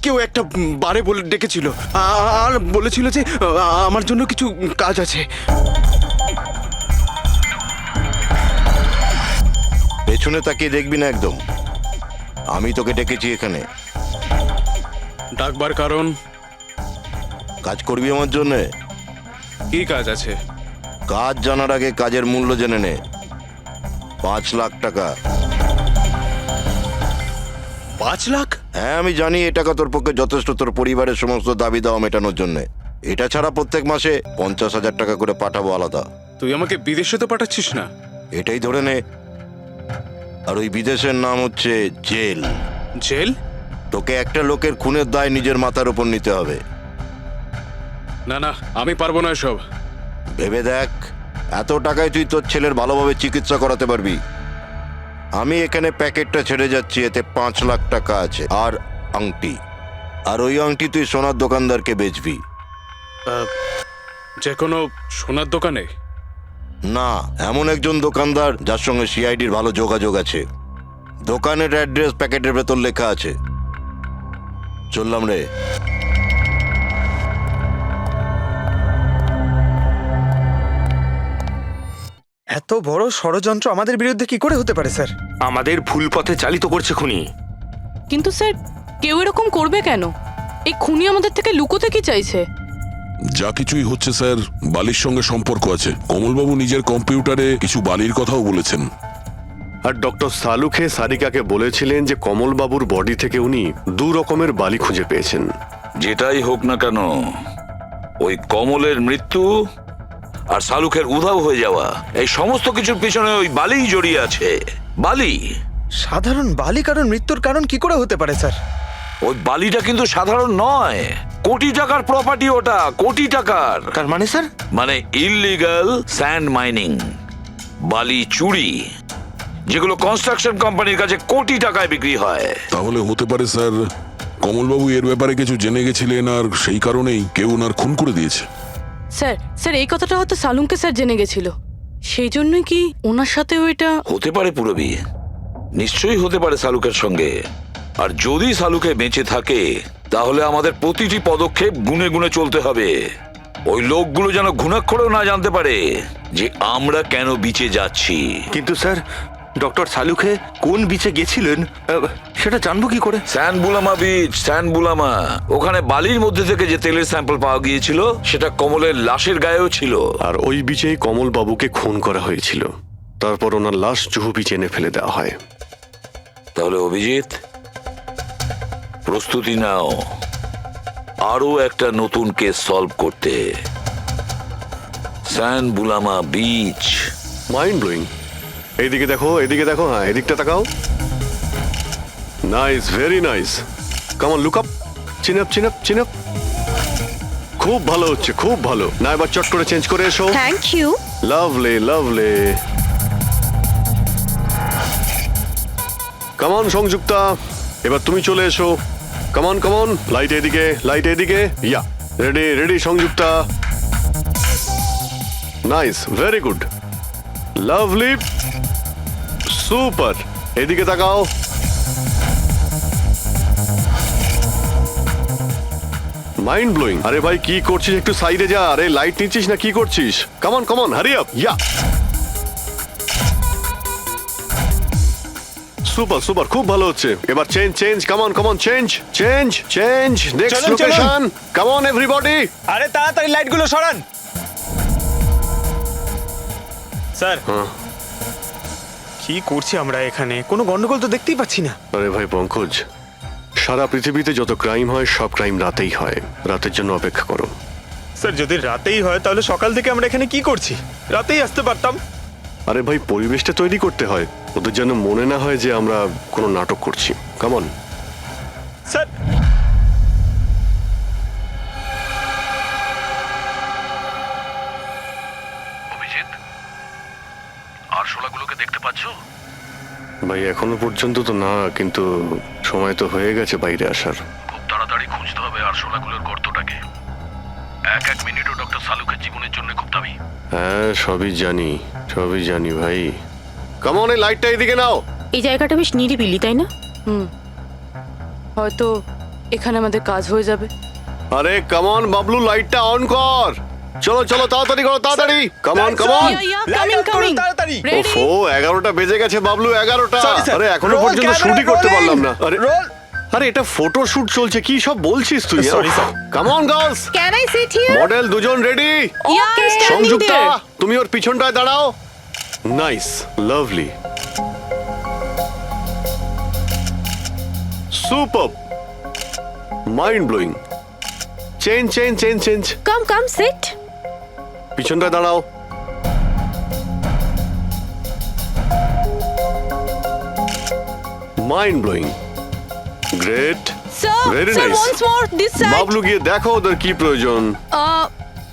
কেউ একটা বারে বলে ডেকেছিল আর বলেছিল যে আমার জন্য কিছু কাজ আছে। পেছনে তাকিয়ে দেখবি না একদম। আমি তোকে ডেকেছি এখানে। ডাকবার কারণ? কাজ করবি আমার জন্যে? কি কাজ আছে? কাজ জানার আগে কাজের মূল্য জেনে নে। 5 লাখ টাকা। 5 লাখ? হ্যাঁ, আমি জানি এই টাকা তোর পক্ষে যথেষ্ট তোর পরিবারের সমস্ত দাবি দাওয়া মেটানোর জন্য। এটা ছাড়া প্রত্যেক মাসে 50,000 টাকা করে পাঠাবো আলাদা। তুই আমাকে বিদেশে তো পাঠাচ্ছিস না? এটাই ধরে নে। আর ওই বিদেশের নাম হচ্ছে জেল। জেল? তোকে একটা লোকের খুনের দায় নিজের মাথার উপর নিতে হবে। না না, আমি পারবো না এসব। ভেবে দেখ, এত টাকায় তুই তোর ছেলের ভালোভাবে চিকিৎসা করাতে পারবি। আমি এখানে প্যাকেটটা ছেড়ে যাচ্ছি, এতে 5 লাখ টাকা আছে আর আংটি। আর ওই আংটি তুই সোনার দোকানদারকে বেচবি। যে কোনো সোনার দোকানে? না, এমন একজন দোকানদার যার সঙ্গে সিআইডির ভালো যোগাযোগ আছে। দোকানের অ্যাড্রেস প্যাকেটের ভেতর লেখা আছে। চললাম রে। এত বড় ষড়যন্ত্র আমাদের বিরুদ্ধে কি করে হতে পারে স্যার? আমাদের ভুল পথে চালিত করছে খুনি। কিন্তু স্যার, কেউ এরকম করবে কেন? এই খুনি আমাদের থেকে লুকোতে কি চাইছে? যা কিছুই হচ্ছে স্যার, বালির সঙ্গে সম্পর্ক আছে। কমলবাবু নিজের কম্পিউটারে কিছু বালির কথাও বলেছেন। আর ডক্টর সালুখে সারিকাকে বলেছিলেন যে কমলবাবুর বডি থেকে উনি 2 রকমের বালি খুঁজে পেয়েছেন। যেটাই হোক না কেন, ওই কমলের মৃত্যু আর শালুকের উধাও হয়ে যাওয়া, এই সমস্ত কিছুর পিছনে ওই বালিই জড়িয়ে আছে। বালি। সাধারণ বালি কারণ মৃত্যুর কারণ কি করে হতে পারে স্যার? ওই বালিটা কিন্তু সাধারণ নয়, কোটি টাকার প্রপার্টি ওটা, কোটি টাকার। তার মানে স্যার? মানে ইললিগাল স্যান্ড মাইনিং, বালি চুরি, যেগুলো কনস্ট্রাকশন কোম্পানির কাছে কোটি টাকায় বিক্রি হয়। তাহলে হতে পারে স্যার, কমলবাবু এর ব্যাপারে কিছু জেনে গেছিলেন আর সেই কারণেই কেউ ওনার খুন করে দিয়েছে। স্যার এই কথাটা হয়তো সালুমকে স্যার জেনে গেছিল, সেই জন্যই কি ওনার সাথেও এটা হতে পারে। পুরবী, নিশ্চয়ই হতে পারে সালুকের সঙ্গে। আর যদি সালুকে বেঁচে থাকে, তাহলে আমাদের প্রতিটি পদক্ষেপ গুনে গুনে চলতে হবে। ওই লোকগুলো যেন ঘুণাক্ষরেও না জানতে পারে যে আমরা কেন বিচে যাচ্ছি। কিন্তু স্যার, ডক্টর সালুখে কোন বিচে গেছিলেন সেটা জানবো কি করে? স্যান বুলামা বিচ, স্যান বুলামা। ওখানে বালির মধ্যে থেকে যে তেলের স্যাম্পল পাওয়া গিয়েছিল, সেটা কমলের লাশের গায়েও ছিল। আর ওই বিচেই কমলবাবুকে খুন করা হয়েছিল। তারপর ওনার লাশ জুহু বিচে এনে ফেলে দেওয়া হয়। তাহলে অভিজিৎ, প্রস্তুতি নাও আরো একটা নতুন কেস সলভ করতে। স্যান বুলামা বিচ। Mind blowing. এইদিকে দেখো, এদিকে দেখো, হ্যাঁ এদিকটা তাকাও। Nice, very nice. Come on, look up, chin up, chin up, chin up. খুব ভালো হচ্ছে, খুব ভালো। না এবার চট করে চেঞ্জ করে এসো। Thank you. Lovely, lovely. Come on Sanjukta, এবার তুমি চলে এসো। Come on, come on. Light এদিকে, লাইট এদিকে। Yeah, ready, ready Sanjukta. Nice, very good, lovely, super. এদিকে তাকাও। Mind blowing. আরে ভাই কি করছিস, একটু সাইডে যা। আরে লাইট নিচ্ছিস না কি করছিস? Come on come on, hurry up. Yeah, super super, খুব ভালো হচ্ছে। এবার change change, come on come on, change change change. Next চলুন, চলুন। Location, come on everybody. আরে তাড়াতাড়ি লাইটগুলো সরান। স্যার, কি করছি আমরা এখানে? কোনো গন্ডগোল তো দেখতেই পাচ্ছি না। আরে ভাই পঙ্কজ, সারা পৃথিবীতে যত ক্রাইম হয় সব ক্রাইম রাতেই হয়। রাতের জন্য অপেক্ষা করো। স্যার, যদি রাতেই হয় তাহলে সকাল থেকে আমরা এখানে কি করছি? রাতেই আসতে পারতাম। আরে ভাই, পরিবেশটা তৈরি করতে হয়, ওদের যেন মনে না হয় যে আমরা কোনো নাটক করছি। কামন। স্যার, অভিজিৎ, আরশোলাগুলোকে দেখতে পাচ্ছো? ভাই এখনো পর্যন্ত তো না, কিন্তু সময় তো হয়ে গেছে বাইরে আসার। খুব তাড়াতাড়ি খুঁজতে হবে আরশোলাগুলোর গর্তটাকে। এক এক মিনিটও ডক্টর সালুকের জীবনের জন্য খুব দামি। হ্যাঁ সবই জানি, সবই জানি ভাই। কামন, এই লাইটটা এদিকে নাও। এই জায়গাটা বেশ নিরিবিলি, তাই না? হয়তো এখানে আমাদের কাজ হয়ে যাবে। আরে কামন বাবলু, লাইটটা অন কর। চলো চলো তাড়াতাড়ি করো তাড়াতাড়ি কামন কামন কামিং ওফো 11টা বেজে গেছে বাবলু 11টা Sorry, sir. আরে এখনো Roll পর্যন্ত camera শুটই করতে rolling. পারলাম না আরে Roll. আরে এটা ফটো শুট চলছে কি সব বলছিস তুই Sorry, sir. Come on girls can I sit here? Model দুজন রেডি সংযুক্তা তুমি ওর পিছনটায় দাঁড়াও nice lovely super mind blowing change change change change come sit. পিছনটায় দাঁড়াও mind blowing great sir Very sir nice. Once more this side Bablu গিয়ে দেখো ওদের কি প্রয়োজন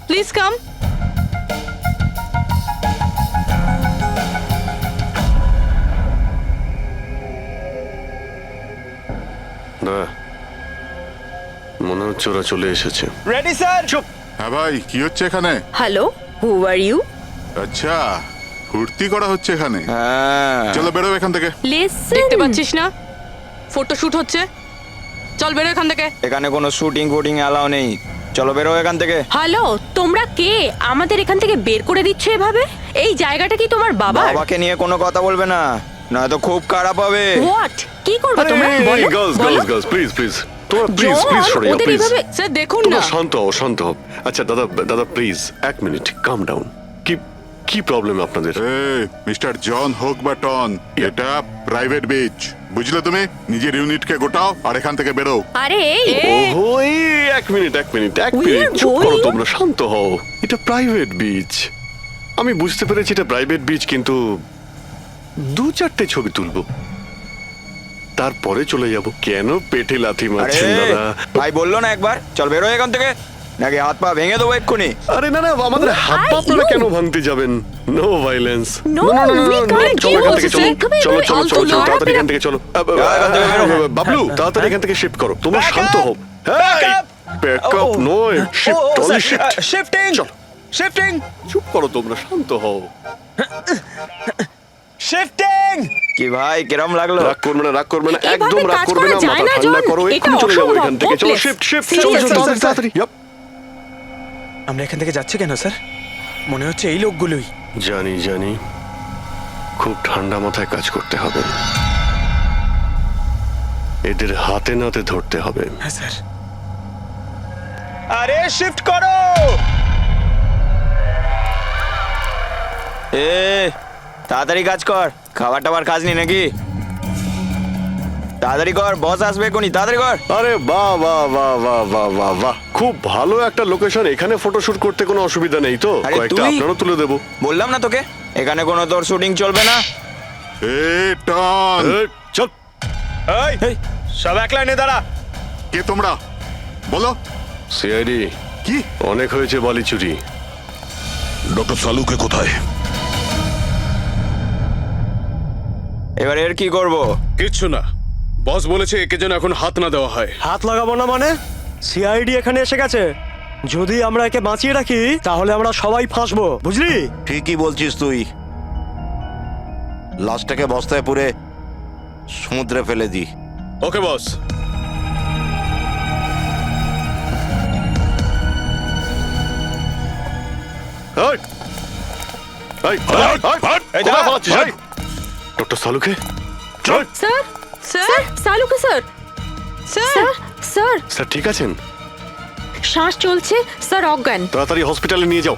প্লিজ কাম না মনে হচ্ছে ওরা চলে এসেছে রেডি স্যার চুপ হ্যাঁ ভাই কি হচ্ছে এখানে? Hello, who are you? আচ্ছা ফুর্তি করা হচ্ছে এখানে। হ্যাঁ চলো বেরো এখান থেকে। লিসেন, দেখতে পাচ্ছিস না ফটো শুট হচ্ছে চল বেরো এখান থেকে এখানে কোনো শুটিং ফুটিং অ্যালাউ নেই চলো বেরো এখান থেকে হ্যালো, তোমরা কে আমাদের এখান থেকে বের করে দিচ্ছ এভাবে? এই জায়গাটা কি তোমার বাবার? বাবাকে নিয়ে কোনো কথা বলবে না নয়তো খুব খারাপ হবে হোয়াট? কি করবে তোমরা? বলো গার্লস বলো। গার্লস গার্লস প্লিজ প্লিজ তোমরা প্লিজ জন, প্লিজ সরে যাও ওদের প্লিজ এভাবে স্যার দেখুন তোমরা না শান্ত হও শান্ত হও আচ্ছা দাদা দাদা প্লিজ এক মিনিট কাম ডাউন কি কি প্রবলেম আপনাদের মিস্টার জন হোক বা টন, এটা প্রাইভেট বিচ, বুঝলে তুমি? নিজের ইউনিটকে গোটাও আর এখান থেকে বেরো। আরে এই, ওহো এই এক মিনিট We are চুপ করো going- তোমরা শান্ত হও এটা প্রাইভেট বিচ আমি বুঝতে পেরেছি এটা প্রাইভেট বিচ কিন্তু 2-4টে ছবি তুলবো তারপরে চলে যাব কেন পেটে লাথি মারছেন দাদা ভাই বললো না একবার চল বেরো এখান থেকে নাকি হাত পা ভেঙে দেবো এক্ষুনি আরে না না আমাদের হাত পা আপনারা কেন ভাঙতে যাবেন no violence No, we can't চলো do এখান থেকে চলো this. চলো চলো চলো চলো ফালতু তাড়াতাড়ি লড়াফেরা- এখান থেকে চলো এখান থেকে বেরো। বাবলু তাড়াতাড়ি এখান থেকে শিফট করো তোমরা শান্ত হও ব্যাকআপ নয় শিফট অনলি শিফট শিফটিং চলো। শিফটিং চুপ করো তোমরা শান্ত হও শিফটিং কি ভাই কিরম লাগলো রাগ করবে না রাগ করবে না এভাবে একদম রাগ কাজ করবে করা না যায় মাথা না, ঠান্ডা জন। করো এটা এক্ষুনি চলে যাবো অসম্ভব, এখান থেকে চলো hopeless. শিফট শিফট Seriously, চলো চলো sir, তাড়াতাড়ি Yup. আমরা এখান থেকে যাচ্ছি কেন স্যার মনে হচ্ছে এই লোকগুলোই জানি জানি খুব ঠান্ডা মাথায় কাজ করতে হবে এদের হাতে নাতে ধরতে হবে হ্যাঁ স্যার আরে শিফট করো এ তাড়াতাড়ি কাজ কর খাবার টাবার খাস নি নাকি তাড়াতাড়ি কর বস আসবে কোনি তাড়াতাড়ি কর আরে বাহ বাহ বাহ বাহ বাহ বাহ বাহ খুব ভালো একটা লোকেশন এখানে ফটোশুট করতে কোনো অসুবিধা নেই তো আরে কয়েকটা তুই- আপনারও তুলে দেবো বললাম না তোকে এখানে কোনো তোর শুটিং চলবে না এ টন, চল এই সব এক লাইনে দাঁড়া কে তোমরা? বলো। সিআইডি কি? অনেক হয়েছে বালি চুরি ডক্টর সালুকে কোথায়? এবার এর কি করব কিচ্ছু না বস বলেছে একে যেন এখন হাত না দেওয়া হয় হাত লাগাবো না মানে? সিআইডি এখানে এসে গেছে, যদি আমরা একে বাঁচিয়ে রাখি তাহলে আমরা সবাই ফাঁসবো, বুঝলি? ঠিকই বলছিস তুই, লাশটাকে বস্তায় পুরে সমুদ্রে ফেলে দি। ওকে বস এই, এই, এই, কোথায় পালাচ্ছিস, এই? ডক্টর সালুকে চল sir sir Salunkhe sir, sir sir sir ঠিক আছেন শ্বাস চলছে স্যার, অজ্ঞান। তাড়াতাড়ি হসপিটালে নিয়ে যাও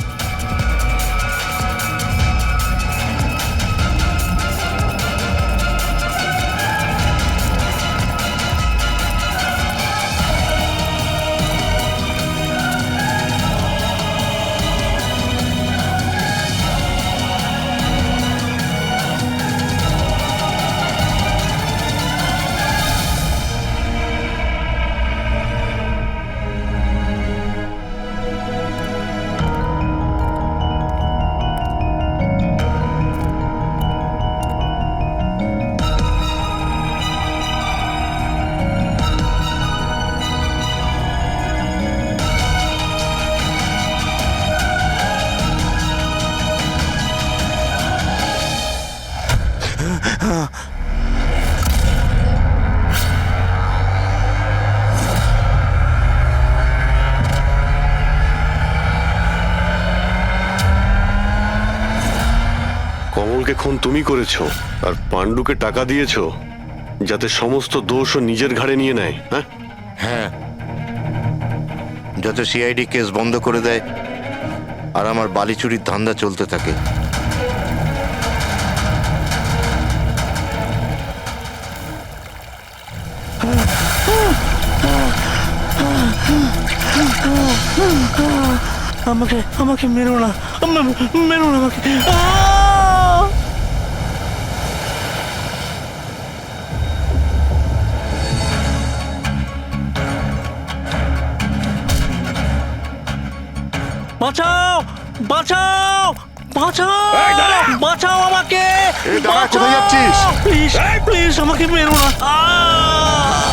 কমলকে খুন তুমি করেছো আর পাণ্ডুকে টাকা দিয়েছো যাতে সমস্ত দোষ ও নিজের ঘাড়ে নিয়ে নেয়, হ্যাঁ? হ্যাঁ, যাতে সিআইডি কেস বন্ধ করে দেয় আর আমার বালি চুরির ধান্দা চলতে থাকে। আমাকে আমাকে মেরো না, মেরো না আমাকে। আহ! বাঁচাও, বাঁচাও, বাঁচাও, বাঁচাও আমাকে। এই দাঁড়া, কোথায় যাচ্ছিস? প্লিজ প্লিজ আমাকে মেরো না। আহ!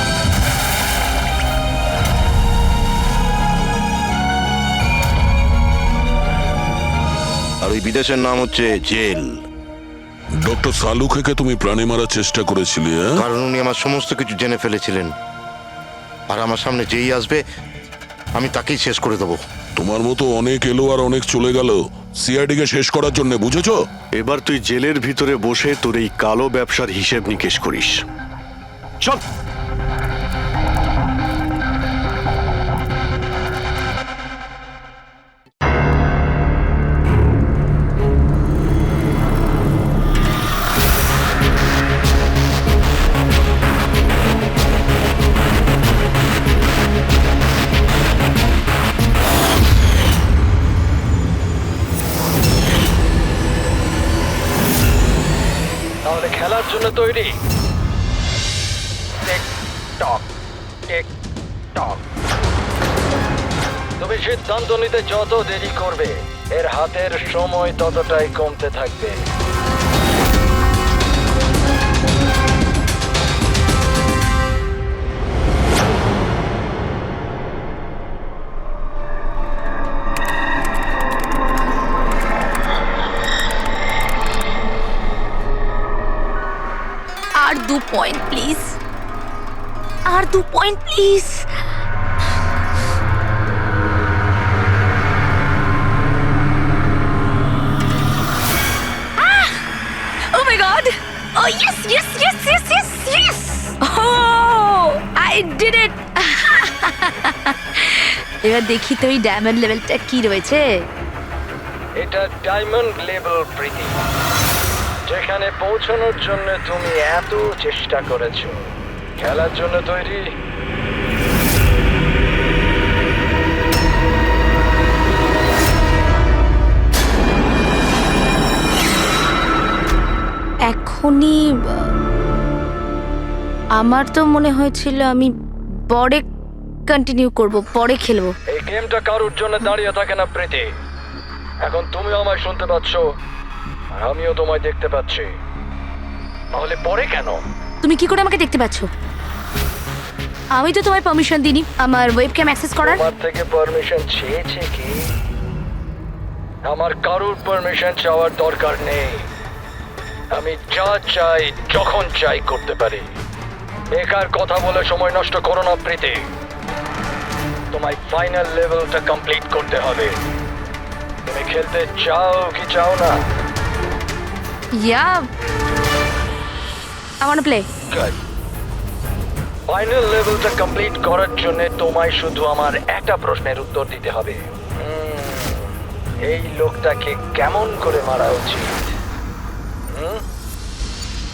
আর ওই বিদেশের নাম হচ্ছে জেল। ডক্টর সালুখেকে তুমি প্রাণে মারার চেষ্টা করেছিলে, হ্যাঁ? কারণ উনি আমার সমস্ত কিছু জেনে ফেলেছিলেন, আর আমার সামনে যেই আসবে আমি তাকেই শেষ করে দেবো। তোমার মতো অনেক এলো আর অনেক চলে গেল সিআইডি কে শেষ করার জন্য, বুঝেছো? এবার তুই জেলের ভিতরে বসে তোর এই কালো ব্যবসার হিসেব নিকেশ করিস। চল। তাহলে খেলার জন্য তৈরি? টিক টক, টিক টক। তুমি সিদ্ধান্ত নিতে যত দেরি করবে এর হাতের সময় ততটাই কমতে থাকবে। আর 2 পয়েন্ট প্লিজ, আর 2 point please. Oh my god! Oh yes, yes, yes, yes, yes, yes! Oh, I did it! এবার দেখি তো এই ডায়মন্ড লেভেলটা কি রয়েছে। এটা ডায়মন্ড লেভেল প্রীতি, যেখানে পৌঁছানোর জন্য তুমি এত চেষ্টা করেছো। খেলার জন্য তৈরি? এখনই আমার তো মনে হয়েছিল আমি পরে কন্টিনিউ করব, পরে খেলবো। এই গেমটা কারোর জন্য দাঁড়িয়ে থাকে না প্রীতি। এখন তুমিও আমায় শুনতে পাচ্ছ আর আমিও তোমায় দেখতে পাচ্ছি, তাহলে পরে কেন? তুমি কি করে আমাকে দেখতে পাচ্ছ? আমি তো তোমায় পারমিশন দিইনি আমার ওয়েবক্যাম অ্যাক্সেস করার। তোমার থেকে পারমিশন চেয়েছে কি? আমার কারোর পারমিশন চাওয়ার দরকার নেই। আমি যা চাই যখন চাই করতে পারি। বেকার কথা বলে সময় নষ্ট করো না প্রীতি। তোমায় ফাইনাল লেভেলটা কমপ্লিট করতে হবে। তুমি খেলতে চাও কি চাও না? Yeah, I want to play. Good. Final লেভেলটা কমপ্লিট করার জন্য তোমায় শুধু আমার একটা প্রশ্নের উত্তর দিতে হবে। এই লোকটাকে কেমন করে মারা উচিত?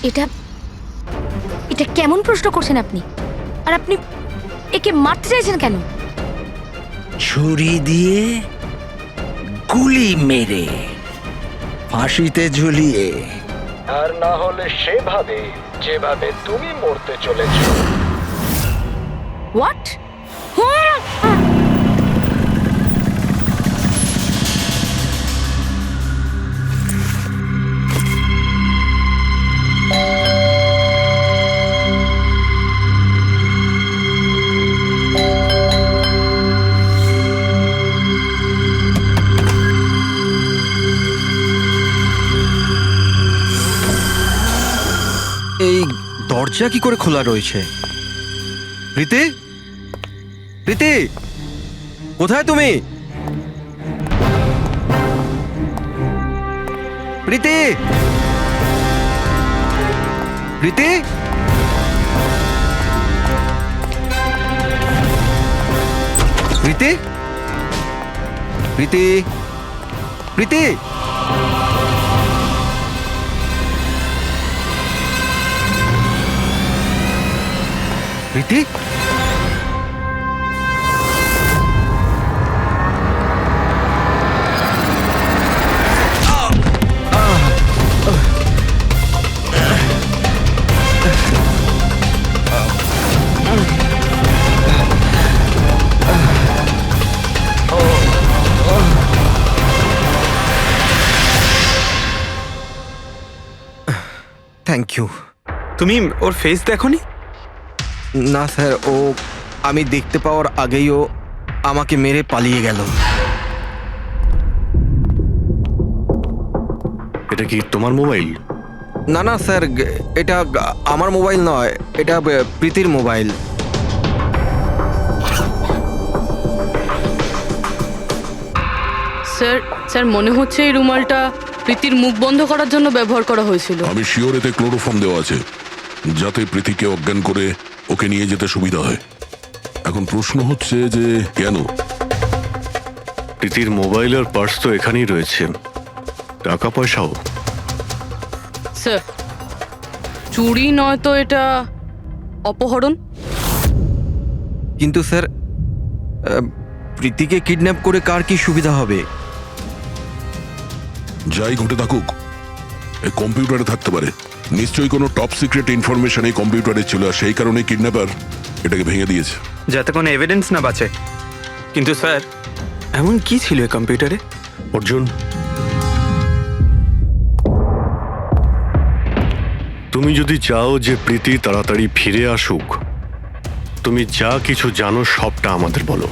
এটা এটা কেমন প্রশ্ন করছেন আপনি? আর আপনি একে মারতে চাইছেন কেন? ছুরি দিয়ে, গুলি মেরে, ফাঁসিতে ঝুলিয়ে। আর না হলে সেভাবে যেভাবে তুমি মরতে চলেছো। হোয়াট? এই দরজা কি করে খোলা রয়েছে? প্রীতি, প্রীতি, কোথায় তুমি? প্রীতি, প্রীতি প্রীতি প্রীতি প্রীতি প্রীতি থ্যাংক ইউ। তুমি ওর ফেস দেখোনি? না স্যার, ও আমি দেখতে পাওয়ার আগেই ও আমাকে মেরে পালিয়ে গেল। এটা কি তোমার মোবাইল? না না স্যার, এটা আমার মোবাইল নয়, এটা প্রীতির মোবাইল। স্যার স্যার মনে হচ্ছে এই রুমালটা প্রীতির মুখ বন্ধ করার জন্য ব্যবহার করা হয়েছিল। আমি শিওর এতে ক্লোরোফর্ম দেওয়া আছে, যাতে প্রীতিকে অজ্ঞান করে ওকে নিয়ে যেতে সুবিধা হয়। এখন প্রশ্ন হচ্ছে যে কেন? প্রীতির মোবাইল আর পার্স তো এখানেই রয়েছে, টাকা পয়সাও। স্যার চুরি নয় তো এটা অপহরণ। কিন্তু স্যার, প্রীতিকে কিডন্যাপ করে কার কি সুবিধা হবে? যাই ঘটে থাকুক, এই কম্পিউটারে থাকতে পারে। নিশ্চয়ই কোনো টপ সিক্রেট ইনফরমেশন এই কম্পিউটারে ছিল, আর সেই কারণে কিডন্যাপার এটাকে ভেঙে দিয়েছে। যাতে কোনো এভিডেন্স না বাঁচে। কিন্তু স্যার, এমন কি ছিল এই কম্পিউটারে? অর্জুন, তুমি যদি চাও যে প্রীতি তাড়াতাড়ি ফিরে আসুক, তুমি যা কিছু জানো সবটা আমাদের বলো।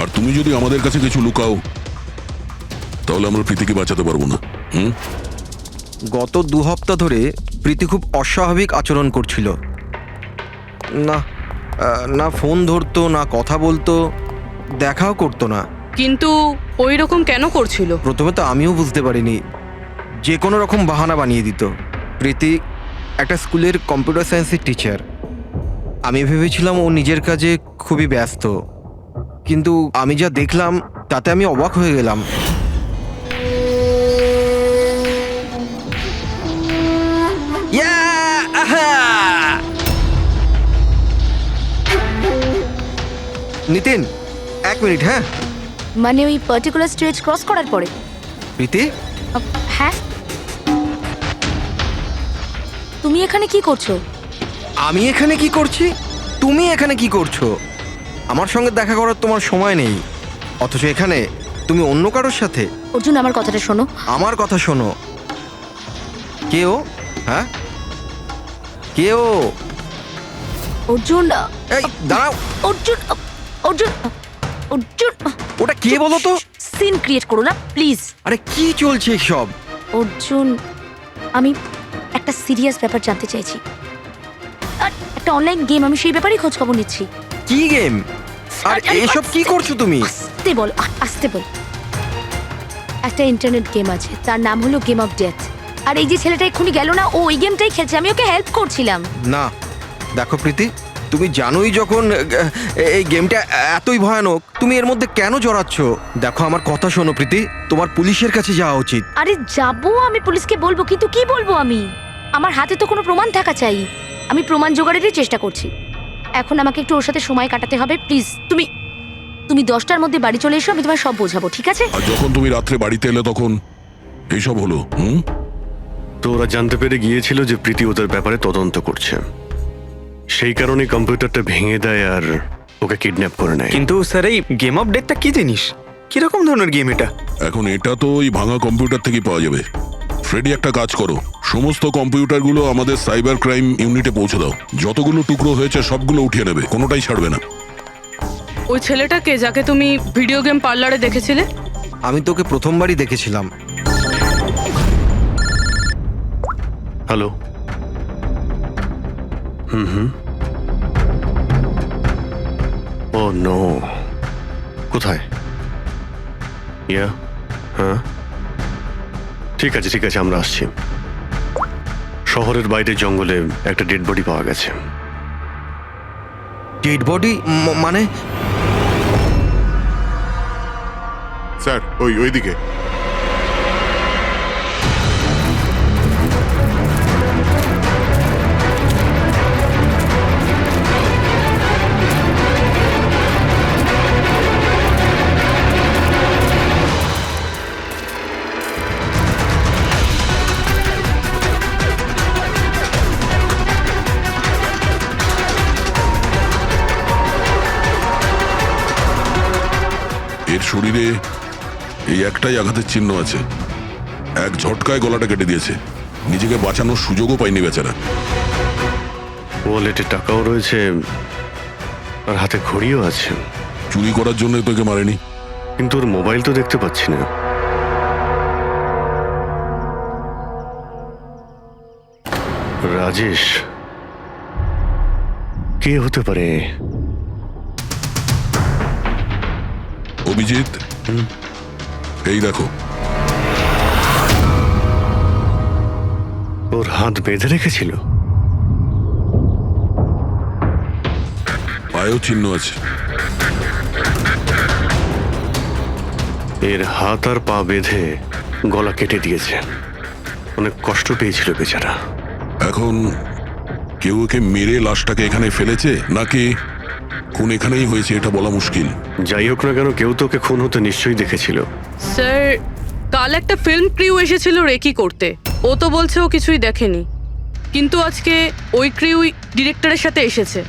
আর তুমি যদি আমাদের কাছে কিছু লুকাও, তাহলে আমরা প্রীতিকে বাঁচাতে পারবো না। গত 2 সপ্তাহ ধরে প্রীতি খুব অস্বাভাবিক আচরণ করছিল। না না ফোন ধরতো, না কথা বলতো, দেখাও করতো না। কিন্তু ওই রকম কেন করছিল? প্রথমে তো আমিও বুঝতে পারিনি, যে কোনো রকম বাহানা বানিয়ে দিত। প্রীতি একটা স্কুলের কম্পিউটার সায়েন্সের টিচার। আমি ভেবেছিলাম ও নিজের কাজে খুবই ব্যস্ত, কিন্তু আমি যা দেখলাম তাতে আমি অবাক হয়ে গেলাম। নিতিন, 1 মিনিট। হ্যাঁ মানে ওই পার্টিকুলার স্টেজ ক্রস করার পরে? প্রীতি, হ্যাঁ, তুমি এখানে কি করছো? আমি এখানে কি করছি? তুমি এখানে কি করছো? আমার সঙ্গে দেখা করার তোমার সময় নেই, অথচ এখানে তুমি অন্য কারোর সাথে। অর্জুন, আমার কথাটা শোনো। আমার কথা শোনো। কে ও? হ্যাঁ, কে ও? অর্জুন, এই দাঁড়াও। অর্জুন, অর্জুন, অর্জুন। ওটা কে বলো তো? সিন ক্রিয়েট করো না প্লিজ। আরে কি চলছে সব? অর্জুন, আমি একটা সিরিয়াস ব্যাপার জানতে চাইছি। আর একটা অনলাইন গেম, আমি সেই ব্যাপারেই খোঁজ খবর নিচ্ছি। কি গেম? আর এসব কি করছো তুমি? আস্তে বল, আস্তে বল। একটা ইন্টারনেট গেম আছে, তার নাম হলো গেম অফ ডেথ। আর এই যে ছেলেটা এক্ষুনি গেল না, ও ওই গেমটাই খেলছে, আমি ওকে হেল্প করছিলাম। না দেখো প্রীতি, তুমি জানোই যখন এই গেমটা এতই ভয়ানক, তুমি এর মধ্যে কেন জড়াচ্ছ? দেখো আমার কথা শোনো প্রীতি, তোমার পুলিশের কাছে যাওয়া উচিত। আরে যাবো, আমি পুলিশকে বলবো, কিন্তু কি বলবো আমি? আমার হাতে তো কোনো প্রমাণ থাকা চাই। আমি প্রমাণ জোগাড়েরই চেষ্টা করছি। এখন আমাকে একটু ওর সাথে সময় কাটাতে হবে। প্লিজ তুমি 10টার মধ্যে বাড়ি চলে এসো, আমি তোমায় সব বোঝাবো, ঠিক আছে? আর যখন তুমি রাত্রে বাড়িতে এলে তখন এইসব হলো। তো ওরা জানতে পেরে গিয়েছিল যে প্রীতি ওদের ব্যাপারে তদন্ত করছে, সেই কারণে কম্পিউটারটা ভেঙে দেয় আর ওকে কিডন্যাপ করে নেয়। কিন্তু স্যার, এই গেম অফ ডেথটা কি জিনিস? কিরকম ধরনের গেম এটা? এখন এটা তো ওই ভাঙা কম্পিউটার থেকে পাওয়া যাবে। ফ্রেডি, একটা কাজ করো, সমস্ত কম্পিউটারগুলো আমাদের সাইবার ক্রাইম ইউনিটে পৌঁছে দাও। যতগুলো টুকরো হয়েছে সবগুলো উঠিয়ে নেবে, কোনোটাই ছাড়বে না। ওই ছেলেটাকে যাকে তুমি ভিডিও গেম পার্লারে দেখেছিলে? আমি তোকে প্রথমবারই দেখেছিলাম। হ্যালো। ও নো, কোথায়? ইয়া, হ্যাঁ ঠিক আছে, আমরা আসছি। শহরের বাইরে জঙ্গলে একটা ডেড বডি পাওয়া গেছে। ডেড বডি মানে? স্যার ওইদিকে। এর শরীরে এই একটাই আঘাতের চিহ্ন আছে। এক ঝটকায় গলাটা কেটে দিয়েছে। নিজেকে বাঁচানোর সুযোগও পায়নি বেচারা। ওয়ালেটে টাকাও রয়েছে আর হাতে ঘড়িও আছে। চুরি করার জন্য তোকে মারেনি। কিন্তু ওর মোবাইল তো দেখতে পাচ্ছি না। রাজেশ কে হতে পারে? অভিজিৎ, এই দেখো, ওর হাত বেঁধে রেখেছিল। পায়েও চিহ্ন আছে। এর হাত আর পা বেঁধে গলা কেটে দিয়েছে। অনেক কষ্ট পেয়েছিল বেচারা। এখন কেউ ওকে মেরে লাশটাকে এখানে ফেলেছে নাকি খুন এখানেই হয়েছে এটা বলা মুশকিল। যাই হোক না কেন, কেউ তো ওকে খুন হতে নিশ্চয়ই দেখেছিল। স্যার, কাল একটা ফিল্ম ক্রিউ এসেছিল রেকি করতে। ও তো বলছে ও কিছুই দেখেনি, কিন্তু আজকে ওই ক্রিউ ডিরেক্টরের সাথে এসেছে,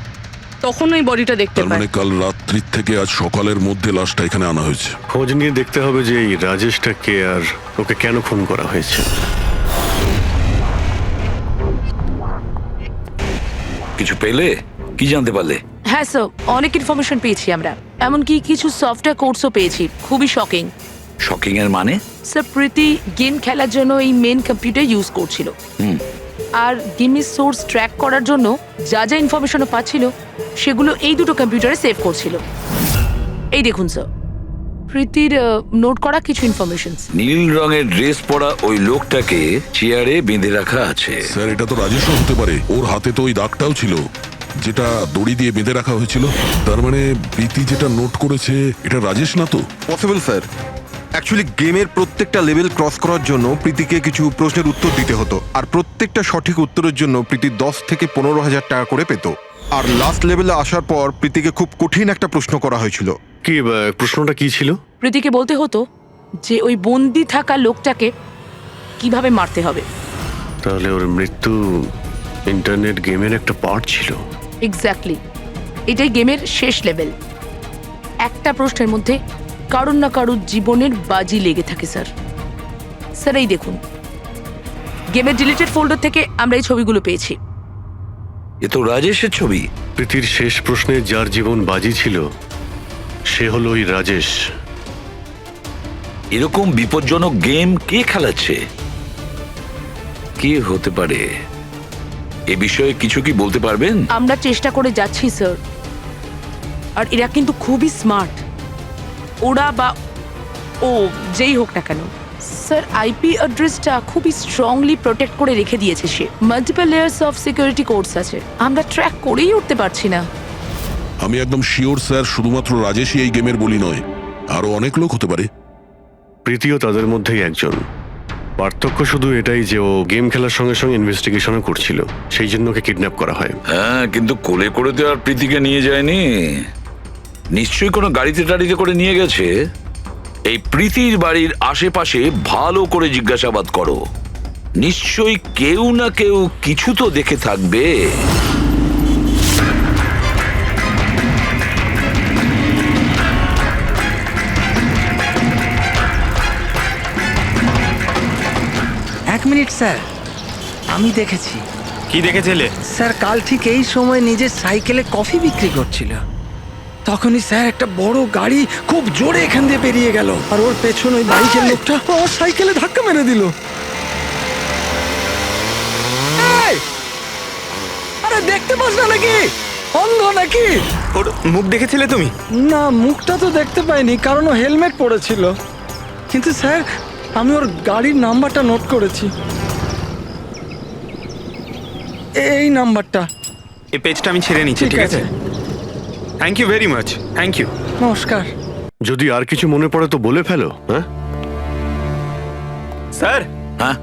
তখন ওই বডিটা দেখতে তার পায়। মানে কাল রাত্রির থেকে আজ সকালের মধ্যে লাশটা এখানে আনা হয়েছে। খোঁজ নিয়ে দেখতে হবে যে এই রাজেশটা কে আর ওকে কেন খুন করা হয়েছে। কিছু পেলে? কি জানতে পারলে? হ্যাঁ স্যার, অনেক ইনফরমেশন পেয়েছি আমরা, এমনকি কিছু সফটওয়্যার কোর্সও পেয়েছি। খুবই শকিং। শকিং এর মানে? স্যার, প্রীতি গেম খেলার জন্য এই মেন কম্পিউটার ইউজ করছিল, আর গেমের সোর্স ট্র্যাক করার জন্য যা যা ইনফরমেশনও পাচ্ছিল সেগুলো এই দুটো কম্পিউটারে সেভ করছিল। এই দেখুন স্যার, প্রীতির নোট করা কিছু ইনফরমেশন। নীল রঙের ড্রেস পরা ওই লোকটাকে চেয়ারে বেঁধে রাখা আছে। স্যার, এটা তো রাজেশও হতে পারে। ওর হাতে তো ওই দাগটাও ছিল যেটা দড়ি দিয়ে বেঁধে রাখা হয়েছিল। তার মানে প্রীতি যেটা নোট করেছে এটা রাজেশ না তো? Possible sir. অ্যাকচুয়ালি গেমের প্রত্যেকটা লেভেল ক্রস করার জন্য প্রীতিকে কিছু প্রশ্নের উত্তর দিতে হতো, আর প্রত্যেকটা সঠিক উত্তরের জন্য প্রীতি 10 থেকে 15,000 টাকা করে পেত। আর লাস্ট লেভেলে আসার পর প্রীতিকে খুব কঠিন একটা প্রশ্ন করা হয়েছিল। কি প্রশ্নটা কি ছিল? প্রীতিকে বলতে হতো যে ওই বন্দি থাকা লোকটাকে কিভাবে মারতে হবে। তাহলে ওর মৃত্যু ইন্টারনেট গেমের একটা পার্ট ছিল। এক্স্যাক্টলি, এটাই গেমের শেষ লেভেল। একটা প্রশ্নের মধ্যে কারুর না কারুর জীবনের বাজি লেগে থাকে স্যার। স্যার, এই দেখুন, গেমের ডিলিটেড ফোল্ডার থেকে আমরা এই ছবিগুলো পেয়েছি। এ তো রাজেশের ছবি। প্রীতির শেষ প্রশ্নে যার জীবন বাজি ছিল সে হলো ওই রাজেশ। এরকম বিপজ্জনক গেম কে খেলাচ্ছে? কে হতে পারে? এ বিষয়ে কিছু কি বলতে পারবেন? আমরা চেষ্টা করে যাচ্ছি স্যার, আর এরা কিন্তু খুবই স্মার্ট। ওরা বা ও যেই হোক না কেন স্যার, আইপি অ্যাড্রেসটা খুবই স্ট্রংলি প্রোটেক্ট করে রেখে দিয়েছে সে। Multiple layers of security codes আছে, আমরা ট্র্যাক করেই উঠতে পারছি না। আমি একদম শিওর স্যার, শুধুমাত্র রাজেশই এই গেমের বলি নয়, আরো অনেক লোক হতে পারে। প্রীতিও তাদের মধ্যেই একজন। পার্থক্য শুধু এটাই যে ও গেম খেলার সঙ্গে সঙ্গে ইনভেস্টিগেশনও করছিল, সেই জন্য ওকে কিডন্যাপ করা হয়। হ্যাঁ, কিন্তু কোলে করে তো আর প্রীতিকে নিয়ে যায়নি। নিশ্চয়ই কোনো গাড়িতে টাড়িতে করে নিয়ে গেছে। এই প্রীতির বাড়ির আশেপাশে ভালো করে জিজ্ঞাসাবাদ করো, নিশ্চয়ই কেউ না কেউ কিছু তো দেখে থাকবে। এক মিনিট স্যার, আমি দেখেছি। কি দেখেছিলে? স্যার, কাল ঠিক এই সময় নিজের সাইকেলে কফি বিক্রি করছিল। তখনই স্যার একটা বড় গাড়ি খুব জোরে এখান দিয়ে বেরিয়ে গেল, আর ওর পেছন ওই বাইকের লোকটা ওর সাইকেলে ধাক্কা মেরে দিল। এই! আরে দেখতে পাস না নাকি? অন্ধ নাকি? ওর মুখ দেখেছিলে তুমি? না, মুখটা তো দেখতে পাইনি, কারণ ও হেলমেট পরেছিল। কিন্তু স্যার, আমি ওর গাড়ির নাম্বারটা নোট করেছি। এই নাম্বারটা। এই পেজটা আমি ছেড়ে নিচ্ছি, ঠিক আছে? Thank you very much, thank you. নমস্কার। যদি আর কিছু মনে পড়ে তো বলে ফেলো। হ্যাঁ স্যার, হ্যাঁ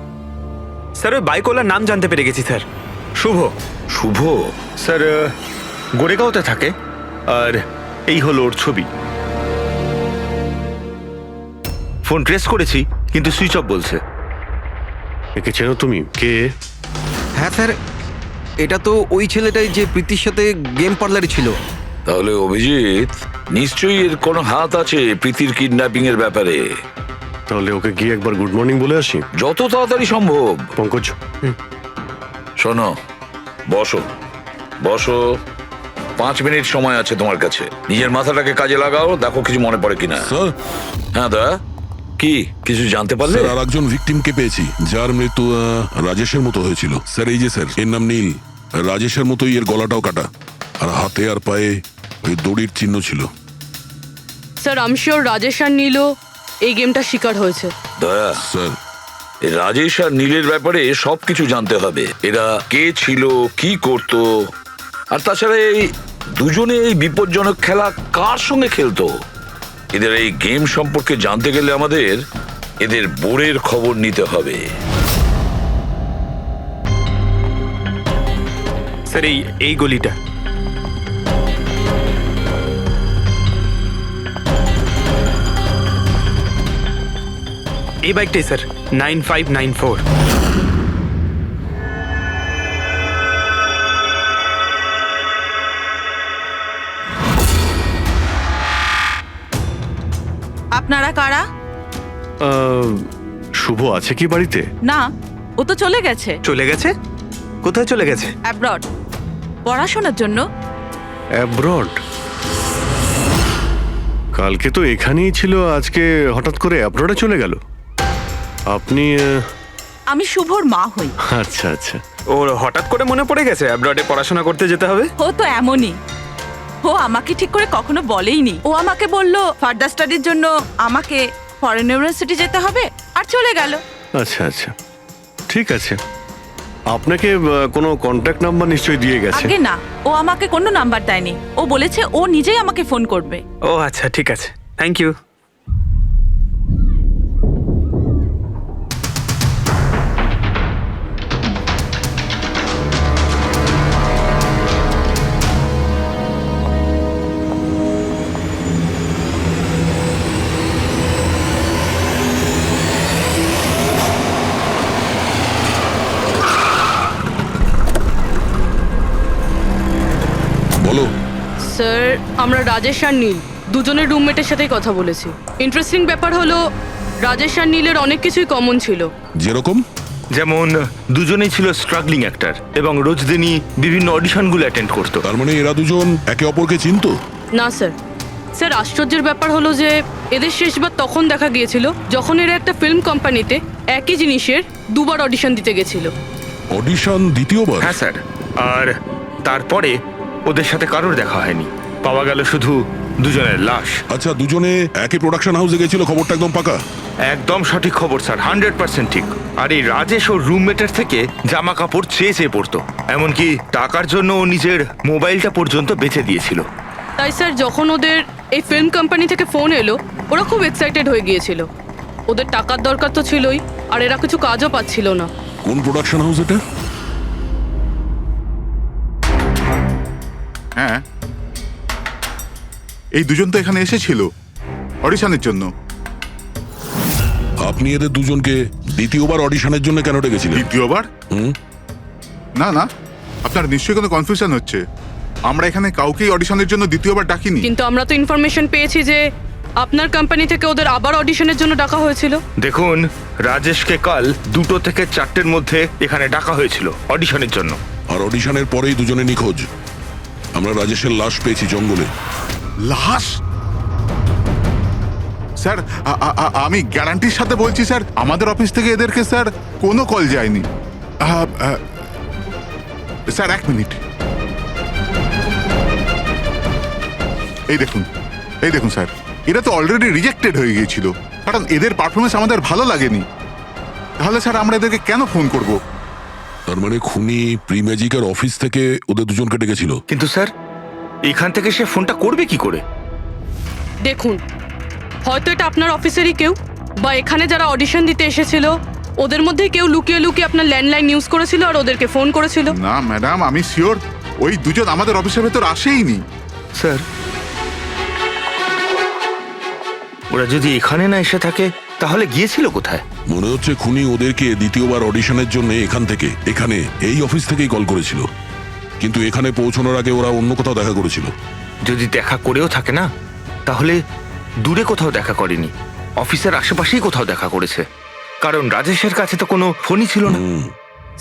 স্যার ওই বাইকওয়ালার নাম জানতে পেরে গেছি স্যার। শুভ। শুভ? স্যার গোরেগাঁওতে থাকে, আর এই হলো ওর ছবি। ফোন ট্রেস করেছি কিন্তু সুইচ অফ বলছে। একে চেনো তুমি? কে? হ্যাঁ স্যার, এটা তো ওই ছেলেটাই যে প্রীতির সাথে গেম পার্লারে ছিল। তাহলে অভিজিৎ নিশ্চয়ই এর কোনো হাত আছে প্রীতির কিডন্যাপিং এর ব্যাপারে। তাহলে ওকে গিয়ে একবার গুড মর্নিং বলে আসি। যত তাড়াতাড়ি সম্ভব। পঙ্কজ, শোনো, বসো বসো, 5 মিনিট সময় আছে তোমার কাছে। নিজের মাথাটাকে কাজে লাগাও, দেখো কিছু মনে পড়ে কিনা। স্যার, হ্যাঁ দা, কি কিছু জানতে পারলে? স্যার আর একজন ভিকটিমকে পেয়েছি যার মৃত্যু রাজেশের মতো হয়েছিল। স্যার এই যে স্যার, এর নাম নীল। রাজেশের মতোই এর গলাটাও কাটা, আর হাতে আর পায়ে ওই দড়ির চিহ্ন ছিল। স্যার আম শিওর রাজেশ আর নীলও এই গেমটা শিকার হয়েছে। দয়া, স্যার এই রাজেশ আর নীলের ব্যাপারে সবকিছু জানতে হবে। এরা কে ছিল, কি করত, আর তাছাড়া এই দুজনে এই বিপজ্জনক খেলা কার সঙ্গে খেলতো। এদের এই গেম সম্পর্কে জানতে গেলে আমাদের এদের বোর্ডের খবর নিতে হবে। স্যার এই গলিটা। এই বাইকটাই স্যার, 9594। আপনারা কারা? শুভ আছে কি বাড়িতে? না, ও তো চলে গেছে। চলে গেছে? কোথায় চলে গেছে? অ্যাব্রড, পড়াশোনার জন্য। অ্যাব্রড? কালকে তো এখানেই ছিল, আজকে হঠাৎ করে অ্যাব্রডে চলে গেল। আপনি আমি শুভর মা হই। আচ্ছা আচ্ছা। ওর হঠাৎ করে মনে পড়ে গেছে অ্যাব্রডে পড়াশোনা করতে যেতে হবে। ও তো এমনই, ও আমাকে ঠিক করে কখনো বলেইনি। ও আমাকে বলল ফার্দার স্টাডির জন্য আমাকে ফরেন ইউনিভার্সিটি যেতে হবে, আর চলে গেল। আচ্ছা আচ্ছা, ঠিক আছে। আপনাকে কোনো কন্ট্যাক্ট নাম্বার নিশ্চয়ই দিয়ে গেছে। আগে না, ও আমাকে কোনো নাম্বার দেয়নি। ও বলেছে ও নিজেই আমাকে ফোন করবে। ও আচ্ছা, ঠিক আছে, থ্যাংক ইউ। বলো। স্যার আমরা রাজেশ আর নীল দুজনের রুমমেটের সাথেই কথা বলেছি। ইন্টারেস্টিং ব্যাপার হলো রাজেশ আর নীলের অনেক কিছুই কমন ছিল। যেরকম? যেমন দুজনেই ছিল স্ট্রাগলিং অ্যাক্টর এবং রোজ দিনই বিভিন্ন অডিশনগুলো অ্যাটেন্ড করতো। তার মানে এরা দুজন একে অপরকে চিনতো? না স্যার। স্যার আশ্চর্যের ব্যাপার হলো যে এদের শেষবার তখন দেখা গিয়েছিল যখন এরা একটা ফিল্ম কোম্পানিতে একই জিনিসের দুবার অডিশন দিতে গেছিল। অডিশন দ্বিতীয়বার? হ্যাঁ স্যার, আর তারপরে ওদের সাথে কারোর দেখা হয়নি, পাওয়া গেল শুধু দুজনের লাশ। আচ্ছা, দুজনে একই প্রোডাকশন হাউসে গেছিল, খবরটা একদম পাকা? একদম সঠিক খবর স্যার, 100% ঠিক। আর এই রাজেশ ওর রুমমেটের থেকে জামা কাপড় চেয়ে চেয়ে পড়তো, এমনকি টাকার জন্য ও নিজের মোবাইলটা পর্যন্ত বেচে দিয়েছিল। তাই স্যার যখন ওদের এই ফিল্ম কোম্পানি থেকে ফোন এলো ওরা খুব এক্সাইটেড হয়ে গিয়েছিল। ওদের টাকার দরকার তো ছিলই, আর এরা কিছু কাজও পাচ্ছিল না। কোন প্রোডাকশন হাউস এটা? হ্যাঁ, এই দুজন তো এখানে এসেছিল অডিশনের জন্য। আপনি এদের দুজনকে দ্বিতীয়বার অডিশনের জন্য কেন ডেকেছিলেন? দ্বিতীয়বার? না না, আপনার নিশ্চয়ই কোনো কনফিউশন হচ্ছে। আমরা এখানে কাউকেই অডিশনের জন্য দ্বিতীয়বার ডাকিনি। কিন্তু আমরা তো ইনফরমেশন পেয়েছি যে আপনার কোম্পানি থেকে ওদের আবার অডিশনের জন্য ডাকা হয়েছিল। দেখুন, রাজেশকে কাল 2টো থেকে 4টের মধ্যে এখানে ডাকা হয়েছিল অডিশনের জন্য। আর অডিশনের পরেই দুজনে নিখোঁজ। আমরা রাজেশের লাশ পেয়েছি জঙ্গলে। লাশ? স্যার আমি গ্যারান্টির সাথে বলছি স্যার, আমাদের অফিস থেকে এদেরকে স্যার কোনো কল যায়নি। স্যার 1 মিনিট, এই দেখুন স্যার, এরা তো অলরেডি রিজেক্টেড হয়ে গিয়েছিল, কারণ এদের পারফরমেন্স আমাদের ভালো লাগেনি। তাহলে স্যার আমরা এদেরকে কেন ফোন করব? তার মানে খুনি প্রি ম্যাজিকের অফিস থেকে ওদের দুজনকে ডেকেছিল। কিন্তু স্যার এখান থেকে সে ফোনটা করবে কি করে? দেখুন, হয়তো এটা আপনার অফিসেরই কেউ, বা এখানে যারা অডিশন দিতে এসেছিল ওদের মধ্যে কেউ লুকিয়ে লুকিয়ে আপনার ল্যান্ডলাইন ইউজ করেছিল আর ওদেরকে ফোন করেছিল। না ম্যাডাম, আমি শিওর ওই দুজন আমাদের অফিসের ভেতর আসেইনি। স্যার ওরা যদি এখানে না এসে থাকে তাহলে গিয়েছিল কোথায়? মনে হচ্ছে খুনি ওদেরকে দ্বিতীয়বার অডিশনের জন্য এখানে এই অফিস থেকেই কল করেছিল, কিন্তু এখানে পৌঁছানোর আগে ওরা অন্য কোথাও দেখা করেছিল। যদি দেখা করেও থাকে না তাহলে দূরে কোথাও দেখা করেনি, অফিসের আশেপাশেই কোথাও দেখা করেছে, কারণ রাজেশের কাছে তো কোনো ফোনই ছিল না।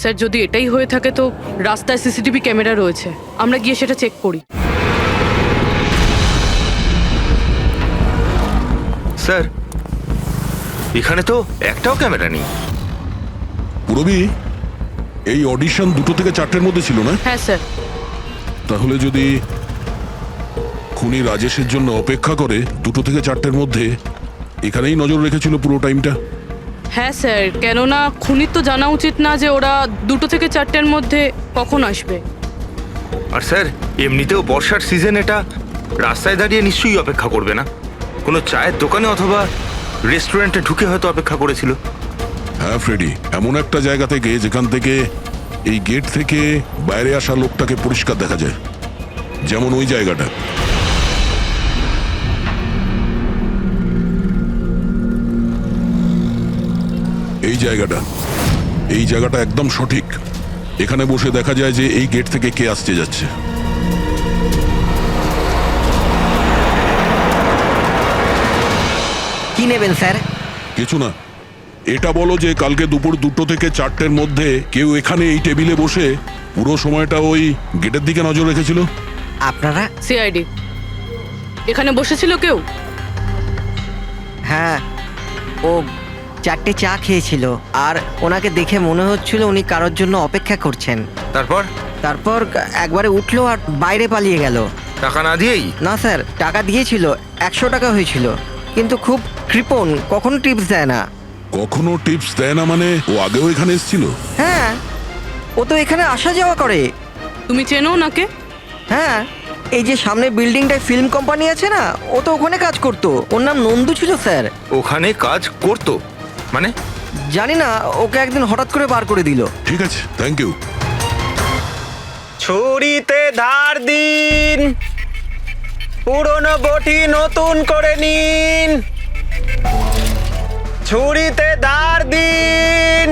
স্যার, যদি এটাই হয়ে থাকে তো রাস্তায় সিসিটিভি ক্যামেরা রয়েছে, আমরা গিয়ে সেটা চেক করি। স্যার এখানে তো একটাও ক্যামেরা নেই। পুরবি, এই অডিশন 2টো থেকে 4টের মধ্যে ছিল না? হ্যাঁ স্যার। তাহলে যদি খুনি রাজেশের জন্য অপেক্ষা করে 2টো থেকে 4টের মধ্যে এখানেই নজর রেখেছিল পুরো টাইমটা। হ্যাঁ স্যার, কেননা খুনির তো জানা উচিত না যে ওরা 2টো থেকে 4টের মধ্যে কখন আসবে। আর স্যার এমনিতেও বর্ষার সিজন, এটা রাস্তায় দাঁড়িয়ে নিশ্চয়ই অপেক্ষা করবে না, কোনো চায়ের দোকানে অথবা রেস্টুরেন্টে ঢুকে হয়তো অপেক্ষা করেছিল। হ্যাঁ ফ্রেডি, এমন একটা জায়গা থেকে যেখান থেকে এই গেট থেকে বাইরে আসা লোকটাকে পরিষ্কার দেখা যায়, যেমন ওই জায়গাটা। এই জায়গাটা একদম সঠিক। এখানে বসে দেখা যায় যে এই গেট থেকে কে আসতে যাচ্ছে। কি নেবেন স্যার? কিছু না, এটা বলো যে কালকে দুপুর 2টো থেকে 4টের মধ্যে কেউ এখানে এই টেবিলে বসে পুরো সময়টা ওই গেটের দিকে নজর রেখেছিল। আপনারা? সিআইডি এখানে বসেছিল কেউ? হ্যাঁ, ও 4টে চা খেয়েছিল আর ওনাকে দেখে মনে হচ্ছিল উনি কারোর জন্য অপেক্ষা করছেন। তারপর একবারে উঠলো আর বাইরে পালিয়ে গেল। টাকা না দিয়েই? না স্যার, টাকা দিয়েছিল, 100 টাকা হয়েছিল, কিন্তু খুব কৃপণ, কখনো টিপস দেয় না। কখনো টিপস দেয় না মানে? ও আগেও এখানে এসেছিল? হ্যাঁ, ও তো এখানে আসা যাওয়া করে। তুমি চেনো ওনাকে? হ্যাঁ, এই যে সামনে বিল্ডিংটায় ফিল্ম কোম্পানি আছে না, ও তো ওখানে কাজ করতো। ওর নাম নন্দু ছিল স্যার। ওখানে কাজ করতো মানে? জানি না, ওকে একদিন হঠাৎ করে বার করে দিল। ঠিক আছে, থ্যাংক ইউ। ছুরিতে ধার দিন, পুরনো বটি নতুন করে নিন। ছুরিতে ধার দিন।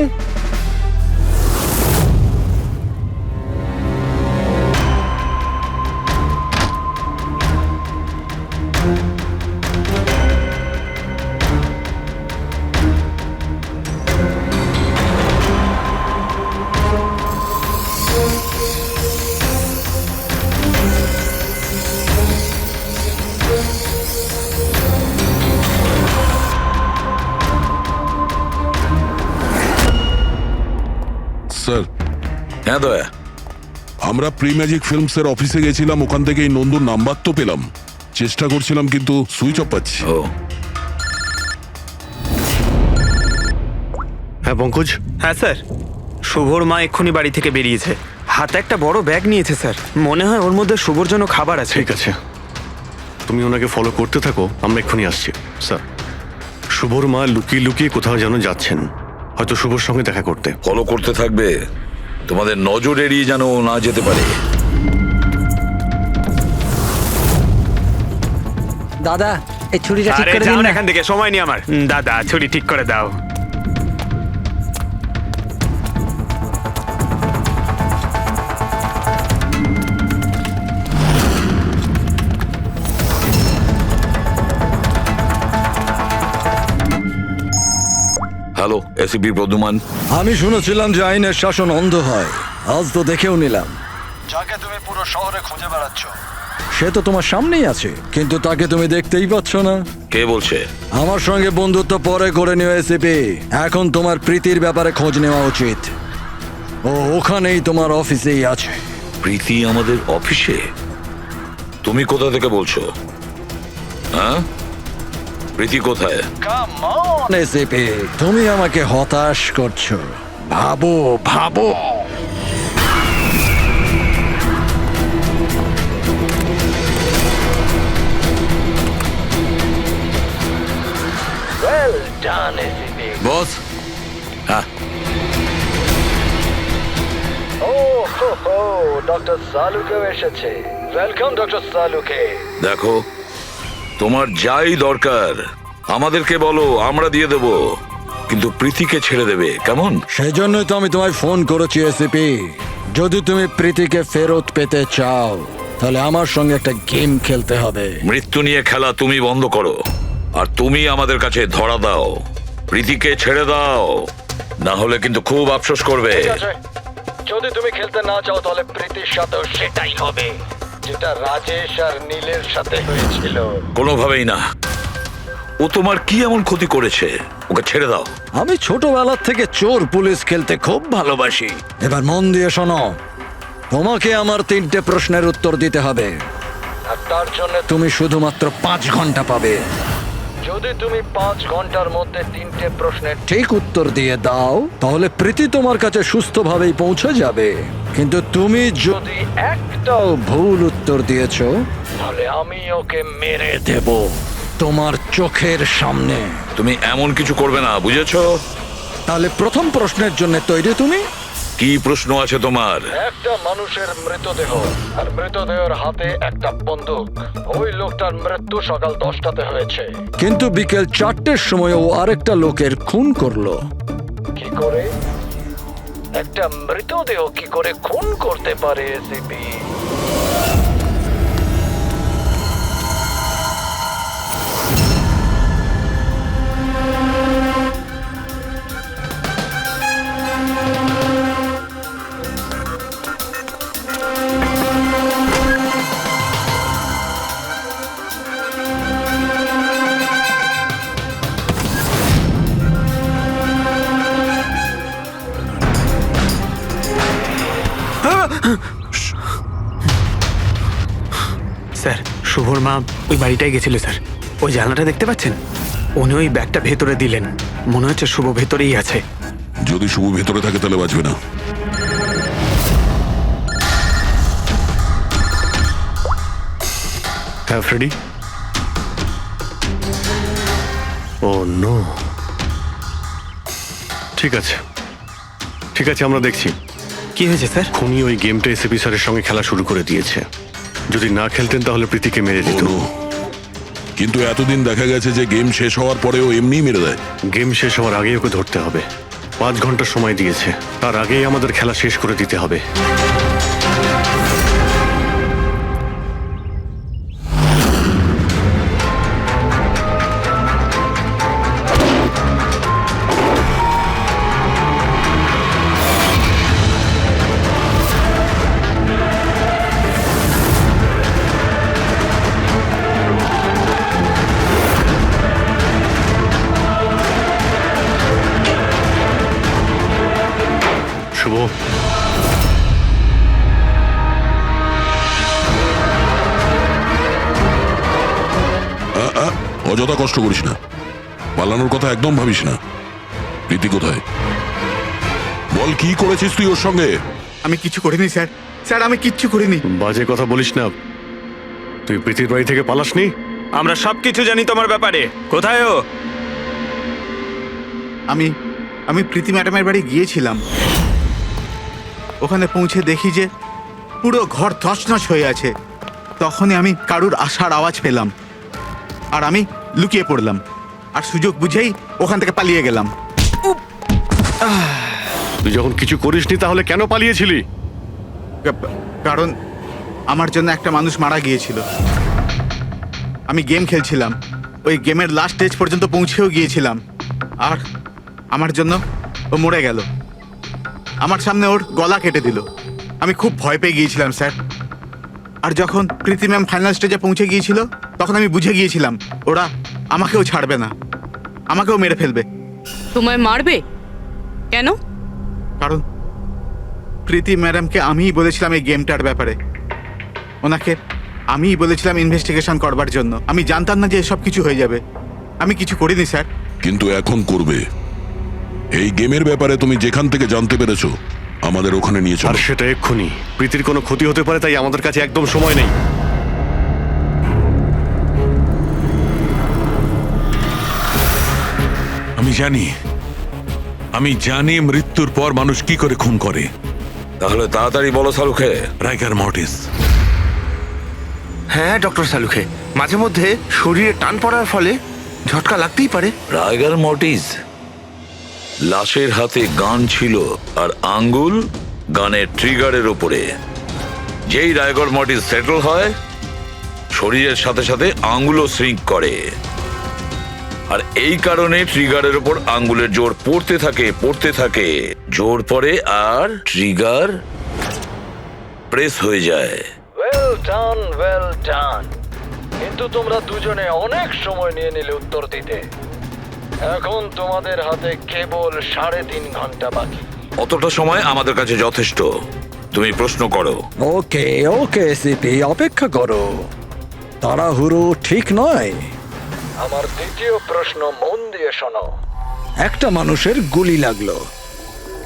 স্যার। হ্যাঁ দয়া, আমরা প্রি ম্যাজিক ফিল্মসের অফিসে গেছিলাম, ওখান থেকে এই নন্দুর নাম্বার তো পেলাম, চেষ্টা করছিলাম কিন্তু সুইচ অফ পাচ্ছি। হ্যাঁ পঙ্কজ। হ্যাঁ স্যার, শুভর মা এক্ষুনি বাড়ি থেকে বেরিয়েছে, হাতে একটা বড় ব্যাগ নিয়েছে স্যার। মনে হয় ওর মধ্যে শুভর জন্য খাবার আছে। ঠিক আছে, তুমি ওনাকে ফলো করতে থাকো, আমরা এক্ষুনি আসছি। স্যার, শুভর মা লুকিয়ে লুকিয়ে কোথাও যেন যাচ্ছেন, হয়তো শুভর সঙ্গে দেখা করতে। ফলো করতে থাকবে, তোমাদের নজর এড়িয়ে যেন না যেতে পারে। দাদা, এই ছুরিটা ঠিক করে দিন না। এখান থেকে সময় নেই আমার। দাদা, ছুরি ঠিক করে দাও। Hello, ACP Pradyuman. আমি শুনেছিলাম যে আইনের শাসন অন্ধ হয়, আজ তো দেখেও নিলাম। যাকে তুমি পুরো শহরে খুঁজে বেড়াচ্ছ সে তো তোমার সামনেই আছে, কিন্তু তাকে তুমি দেখতেই পাচ্ছ না। কে বলছে? আমার সঙ্গে বন্ধুত্ব পরে করে নিও এসিপি, এখন তোমার প্রীতির ব্যাপারে খোঁজ নেওয়া উচিত। ও ওখানেই তোমার অফিসেই আছে। প্রীতি আমাদের অফিসে? তুমি কোথা থেকে বলছো? হ্যাঁ, প্রীতি কোথায়? এসিপি, তুমি আমাকে হতাশ করছো। ভাবো ভাবো। ডক্টর সালুকেও এসেছে। Welcome doctor Salunkhe. দেখো, তোমার যাই দরকার আমাদেরকে বলো, আমরা দিয়ে দেব, কিন্তু প্রীতিকে ছেড়ে দেবে, কেমন? সেই জন্যই তো আমি তোমায় ফোন করেছি এসিপি। যদি তুমি প্রীতিকে ফেরত পেতে চাও তাহলে আমার সঙ্গে একটা গেম খেলতে হবে। মৃত্যু নিয়ে খেলা তুমি বন্ধ করো, আর তুমি আমাদের কাছে ধরা দাও। প্রীতিকে ছেড়ে দাও, না হলে কিন্তু খুব আফসোস করবে। ঠিক আছে, যদি তুমি খেলতে না চাও তাহলে প্রীতির সাথেও সেটাই হবে যেটা রাজেশ আর নীলের সাথে হয়েছিল। কোনোভাবেই না। ও তোমার কি এমন ক্ষতি করেছে? ওকে ছেড়ে দাও। আমি ছোটবেলার থেকে চোর পুলিশ খেলতে খুব ভালোবাসি। এবার মন দিয়ে শোনো, তোমাকে আমার 3টে প্রশ্নের উত্তর দিতে হবে, আর তার জন্য তুমি শুধুমাত্র 5 ঘন্টা পাবে। যদি তুমি 5 ঘন্টার মধ্যে 3টে প্রশ্নের ঠিক উত্তর দিয়ে দাও তাহলে প্রীতি তোমার কাছে সুস্থভাবেই পৌঁছে যাবে। কিন্তু তুমি যদি একটাও ভুল উত্তর দিয়েছো তাহলে আমি ওকে মেরে দেব তোমার চোখের সামনে। তুমি এমন কিছু করবে না, বুঝেছো? তাহলে প্রথম প্রশ্নের জন্য তৈরি তুমি? কি প্রশ্ন আছে তোমার? একটা মানুষের মৃতদেহ, আর মৃতদেহের হাতে একটা বন্দুক। ওই লোকটার মৃত্যু সকাল 10টাতে হয়েছে, কিন্তু বিকেল 4টের সময় ও আরেকটা লোকের খুন করলো। কি করে একটা মৃতদেহ কি করে খুন করতে পারে এসিপি? স্যার, শুভর মা ওই বাড়িটায় গেছিল স্যার। ওই জানলাটা দেখতে পাচ্ছেন? উনি ওই ব্যাগটা ভেতরে দিলেন। মনে হচ্ছে শুভ ভেতরেই আছে। যদি শুভ ভেতরে থাকে তাহলে বাঁচবে না। হ্যাঁ ফ্রেডি। ও নো। ঠিক আছে, ঠিক আছে, আমরা দেখছি। কি হয়েছে স্যার? খুনি ওই গেমটা এসিপি স্যারের সঙ্গে খেলা শুরু করে দিয়েছে। যদি না খেলতেন তাহলে প্রীতিকে মেরে দিত। ও নো। কিন্তু এতদিন দেখা গেছে যে গেম শেষ হওয়ার পরেও এমনিই মেরে দেয়। গেম শেষ হওয়ার আগেই ওকে ধরতে হবে। 5 ঘন্টা সময় দিয়েছে, তার আগেই আমাদের খেলা শেষ করে দিতে হবে। শুভ, অযথা কষ্ট করিস না, পালানোর কথা একদম ভাবিস না। প্রীতি কোথায়? বল, কি করেছিস তুই ওর সঙ্গে? আমি কিছু করিনি স্যার। স্যার, আমি কিচ্ছু করিনি। বাজে কথা বলিস না। তুই প্রীতির বাড়ি থেকে পালাসনি? আমরা সবকিছু জানি তোমার ব্যাপারে। কোথায় ও? আমি প্রীতি ম্যাডামের বাড়ি গিয়েছিলাম। ওখানে পৌঁছে দেখি যে পুরো ঘর তছনছ হয়ে আছে। তখনই আমি কারুর আসার আওয়াজ পেলাম, আর আমি লুকিয়ে পড়লাম, আর সুযোগ বুঝেই ওখান থেকে পালিয়ে গেলাম। তুই যখন কিছু করিসনি তাহলে কেন পালিয়েছিলি? কারণ আমার জন্য একটা মানুষ মারা গিয়েছিল। আমি গেম খেলছিলাম, ওই গেমের লাস্ট স্টেজ পর্যন্ত পৌঁছেও গিয়েছিলাম, আর আমার জন্য ও মরে গেল। আমার সামনে ওর গলা কেটে দিল। আমি খুব ভয় পেয়ে গিয়েছিলাম স্যার। আর যখন প্রীতি ম্যাম ফাইনাল স্টেজে পৌঁছে গিয়েছিল তখন আমি বুঝে গিয়েছিলাম ওরা আমাকেও ছাড়বে না, আমাকেও মেরে ফেলবে। তোমায় মারবে কেন? কারণ প্রীতি ম্যাডামকে আমিই বলেছিলাম এই গেমটার ব্যাপারে। ওনাকে আমিই বলেছিলাম ইনভেস্টিগেশন করবার জন্য। আমি জানতাম না যে এসব কিছু হয়ে যাবে। আমি কিছু করিনি স্যার। কিন্তু এখন করবে। এই গেমের ব্যাপারে তুমি যেখান থেকে জানতে পেরেছো আমাদের ওখানে নিয়ে আর চলো। সেটা এক্ষুনি। প্রীতির কোনো ক্ষতি হতে পারে, তাই আমাদের কাছে একদম সময় নেই। আমি জানি মৃত্যুর পর মানুষ কি করে খুন করে। তাহলে তাড়াতাড়ি বলো সালুকে। রাইগার মর্টিস। হ্যাঁ ডক্টর সালুখে, মাঝে মধ্যে শরীরে টান পড়ার ফলে ঝটকা লাগতেই পারে। রাইগার মর্টিস লাশের হাতে গান ছিল আর আঙ্গুল গানের ট্রিগারের ওপরে। যেই রাইগার মর্টিস সেটল হয়, শরীরের সাথে সাথে আঙ্গুলও শ্রিঙ্ক করে, আর এই কারণে ট্রিগারের ওপর আঙ্গুলের জোর পড়তে থাকে, জোর পড়ে আর ট্রিগার প্রেস হয়ে যায়। Well done. কিন্তু তোমরা দুজনে অনেক সময় নিয়ে নিলে উত্তর দিতে। এখন তোমাদের হাতে কেবল 3.5 ঘন্টা বাকি। অতটা সময় আমাদের কাছে যথেষ্ট। তুমি প্রশ্ন করো। ওকে সিপি, অপেক্ষা করো, তাড়াহুড়ো ঠিক নয়। আমার দ্বিতীয় প্রশ্ন মন দিয়ে শোনো। একটা মানুষের গুলি লাগলো,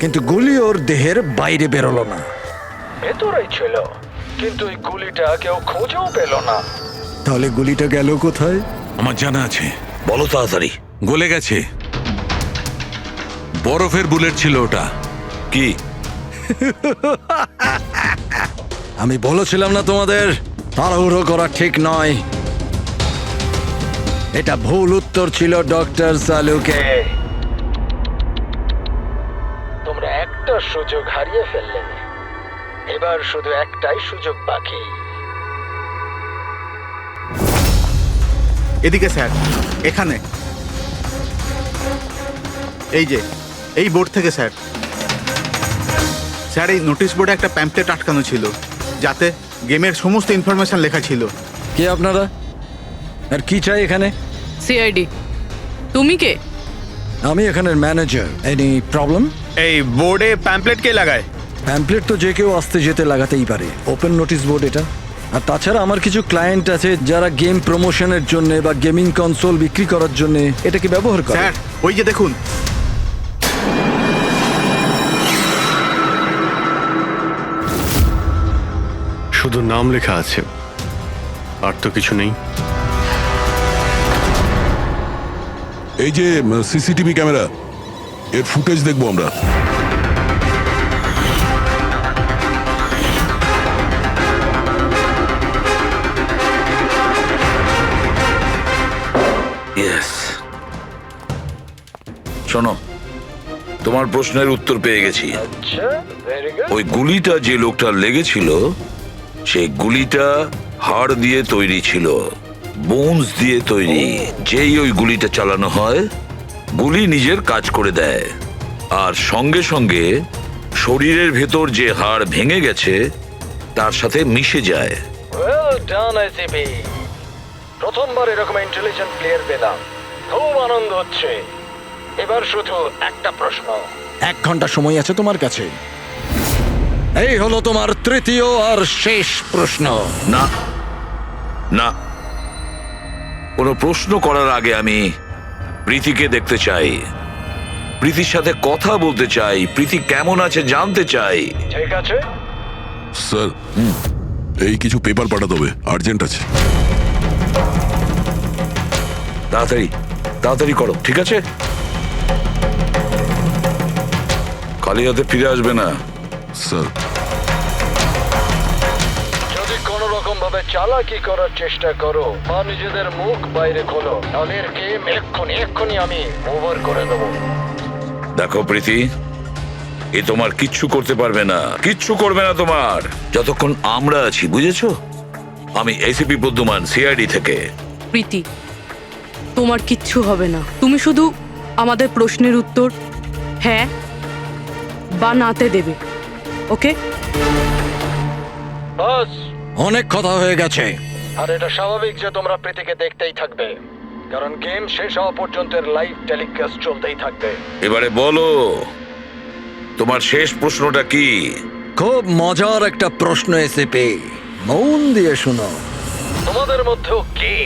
কিন্তু গুলি ওর দেহের বাইরে বেরোলো না, ভেতরেই ছিল, কিন্তু এই গুলিটা কেউ খুঁজেও পেল না। তাহলে গুলিটা গেল কোথায়? আমার জানা আছে। বলো তাড়াতাড়ি। গলে গেছে। বরফের বুলেট ছিল ওটা। কি? আমি বলেছিলাম না তোমাদের তাড়াহুড়ো করা ঠিক নয়। এটা ভুল উত্তর ছিল ডক্টর সালুকে। তোমরা একটা সুযোগ হারিয়ে ফেললে, এবার শুধু একটাই সুযোগ বাকি। এদিকে স্যার, এখানে এই যে এই বোর্ড থেকে স্যার। স্যার, এই নোটিশ বোর্ডে একটা প্যাম্পলেট আটকানো ছিল, যাতে গেমের সমস্ত ইনফরমেশন লেখা ছিল। কে আপনারা আর কি চাই এখানে? সিআইডি। তুমি কে? আমি এখানের ম্যানেজার। Any problem? এই বোর্ডে প্যাম্পলেট কে লাগায়? প্যাম্পলেট তো যে কেউ আসতে যেতে লাগাতেই পারে। ওপেন নোটিশ বোর্ড এটা। আর তাছাড়া আমার কিছু ক্লায়েন্ট আছে যারা গেম প্রমোশনের জন্য বা গেমিং কনসোল বিক্রি করার জন্য এটাকে ব্যবহার করে। স্যার, ওই যে দেখুন। শুধু নাম লেখা আছে, আর তো কিছু নেই। এই যে সিসিটিভি ক্যামেরা, এর ফুটেজ দেখবো আমরা। ইয়েস। শোনো, তোমার প্রশ্নের উত্তর পেয়ে গেছি। আচ্ছা, ভেরি গুড। ওই গুলিটা যে লোকটার লেগেছিল, সেই গুলিটা হাড় দিয়ে তৈরি ছিল, বোনস দিয়ে তৈরি। যেই ওই গুলিটা চালানো হয়, গুলি নিজের কাজ করে দেয়, আর সঙ্গে সঙ্গে শরীরের ভেতর যে হাড় ভেঙে গেছে তার সাথে মিশে যায়। Well done ICP. প্রথমবার এরকম ইন্টেলিজেন্ট প্লেয়ার পেলাম, খুব আনন্দ হচ্ছে। এবার শুধু একটা প্রশ্ন। 1 ঘন্টা সময় আছে তোমার কাছে। এই হলো তোমার তৃতীয় আর শেষ প্রশ্ন। না না, কোনো প্রশ্ন করার আগে আমি প্রীতিকে দেখতে চাই, প্রীতির সাথে কথা বলতে চাই, প্রীতি কেমন আছে জানতে চাই। ঠিক আছে স্যার, এই কিছু পেপার পাঠাতে হবে, আর্জেন্ট আছে। তাড়াতাড়ি তাড়াতাড়ি করো, ঠিক আছে? খালি হাতে ফিরে আসবে না। স্যার, যদি কোনো রকম ভাবে চালাকি করার চেষ্টা করো বা নিজেদের মুখ বাইরে খোলো, তাহলে এর গেম এক্ষুনি আমি ওভার করে দেবো। দেখো প্রীতি, এ তোমার কিচ্ছু করতে পারবে না, কিচ্ছু করবে না তোমার, যতক্ষণ আমরা আছি, বুঝেছো? আমি এসিপি বর্ধমান, সিআইডি থেকে। প্রীতি, তোমার কিচ্ছু হবে না। তুমি শুধু আমাদের প্রশ্নের উত্তর হ্যাঁ বা নাতে দেবে, ওকে? বাস, অনেক কথা হয়ে গেছে। আর এটা স্বাভাবিক যে তোমরা প্রীতিকে দেখতেই থাকবে, কারণ গেম শেষ হওয়া পর্যন্ত এর লাইভ টেলিকাস্ট চলতেই থাকবে। এবারে বলো, তোমার শেষ প্রশ্নটা কি? খুব মজার একটা প্রশ্ন এসিপি, মন দিয়ে শোনো। তোমাদের মধ্যেও কে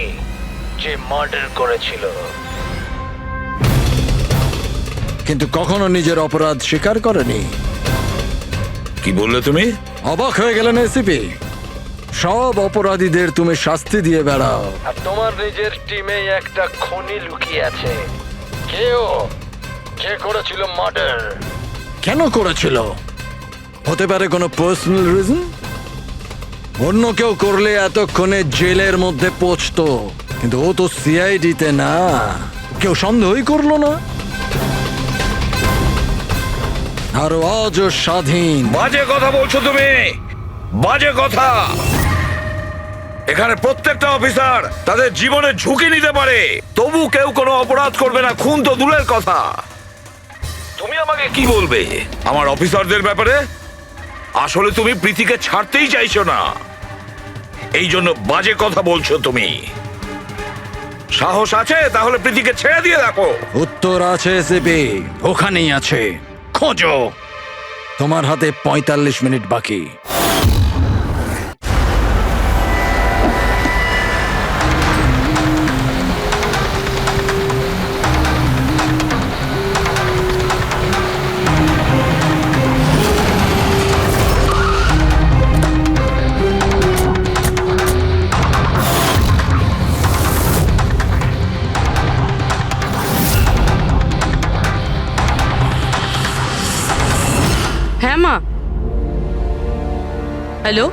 যে মার্ডার করেছিল কিন্তু কখনো নিজের অপরাধ স্বীকার করেনি? কি বললে তুমি? অবাক হয়ে গেলেন এসিপি? সব অপরাধীদের তুমি শাস্তি দিয়ে বেড়াও, আর তোমার নিজের টিমে একটা খুনি লুকিয়ে আছে। কেউ যে করেছিল মার্ডার, কেন করেছিল, হতে পারে কোনো পার্সোনাল রিজন। অন্য কেউ করলে এতক্ষণে জেলের মধ্যে পৌঁছতো, কিন্তু ও তো সিআইডিতে না, কেউ সন্দেহই করলো না। আর আজও স্বাধীন। বাজে কথা বলছো তুমি, বাজে কথা। এখানে প্রত্যেকটা অফিসার তাদের জীবনে ঝুঁকি নিতে পারে, তবু কেউ কোনো অপরাধ করবে না, খুন তো দূরের কথা। তুমি আমাকে কি বলবে আমার অফিসারদের ব্যাপারে? আসলে তুমি প্রীতিকে ছাড়তেই চাইছো না, এই জন্য বাজে কথা বলছো তুমি। সাহস আছে তাহলে প্রীতিকে ছেড়ে দিয়ে রাখো। উত্তর আছে সিপি, ওখানেই আছে, খোঁজো। তোমার হাতে 45 মিনিট বাকি। হ্যাঁ মা। হ্যালো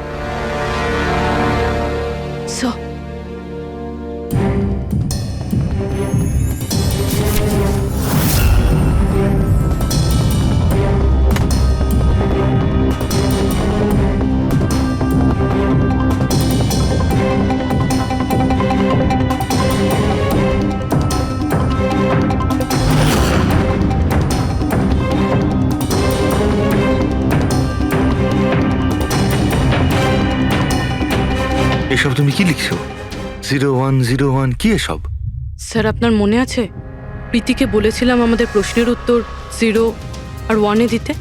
এসব তুমি কি লিখছো? 0101 কি এসব? স্যার, আপনার মনে আছে প্রীতিকে বলেছিলাম আমাদের প্রশ্নের উত্তর 0 আর 1-এ দিতে?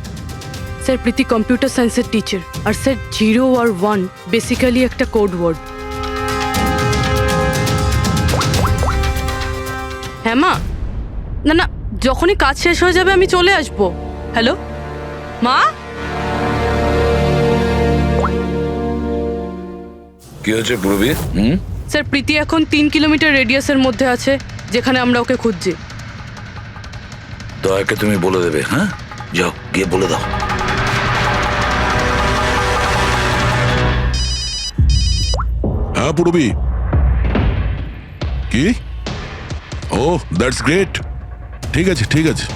স্যার, প্রীতি কম্পিউটার সায়েন্সের টিচার, আর স্যার 0 আর 1 বেসিক্যালি একটা কোড ওয়ার্ড। হ্যাঁ মা। না না, যখনই কাজ শেষ হয়ে যাবে আমি চলে আসবো। হ্যালো মা। কি হয়েছে পূর্বী? স্যার, প্রীতি এখন 3 কিলোমিটার রেডিয়াসের মধ্যে আছে, যেখানে আমরা ওকে খুঁজছি। দয়াকে তুমি বলে দেবে। হ্যাঁ, যাও গিয়ে বলে দাও। হ্যাঁ পূরবী, কি? ও দ্যাটস গ্রেট। ঠিক আছে ঠিক আছে,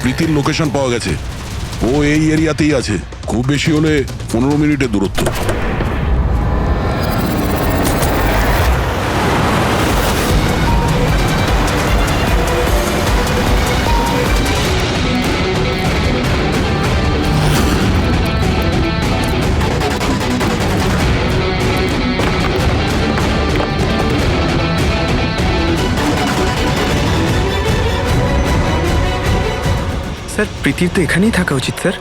প্রীতির লোকেশন পাওয়া গেছে। ও এই এরিয়াতেই আছে, খুব বেশি হলে 15 মিনিটের দূরত্ব। স্যার, প্রীতির তো এখানেই থাকা উচিত স্যার,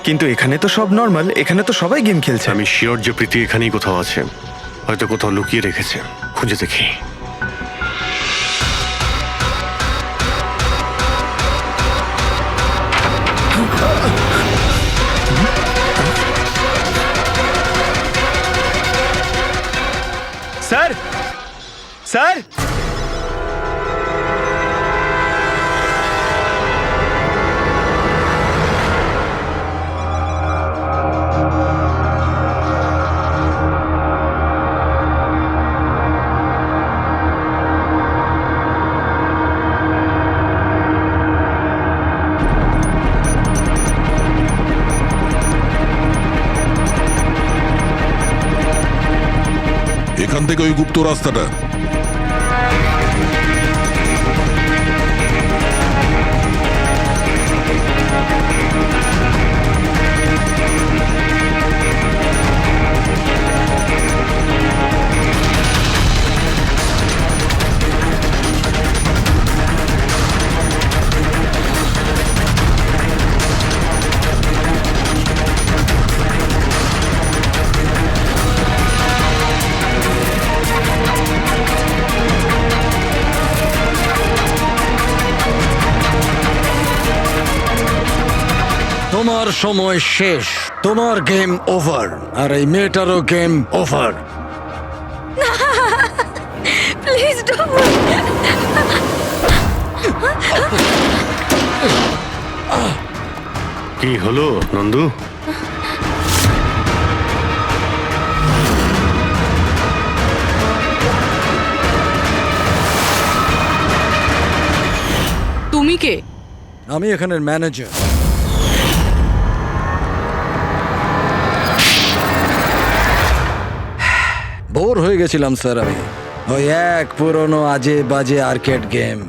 কিন্তু এখানে তো সব নর্মাল, এখানে তো সবাই গেম খেলছে। আমি শিওর যে প্রীতি এখানেই কোথাও আছে, হয়তো কোথাও লুকিয়ে রেখেছে। খুঁজে দেখি। স্যার, স্যার, এখান থেকে ওই গুপ্ত রাস্তাটা। তোমার সময় শেষ, তোমার গেম ওভার, আর এই মেয়েটারও গেম ওভার। Please don't. কি হলো নন্দু? তুমি কে? আমি এখানের ম্যানেজার। বোর হয়ে গেছিলাম স্যার আমি। ওই এক পুরনো আজে বাজে আর্কেড গেম,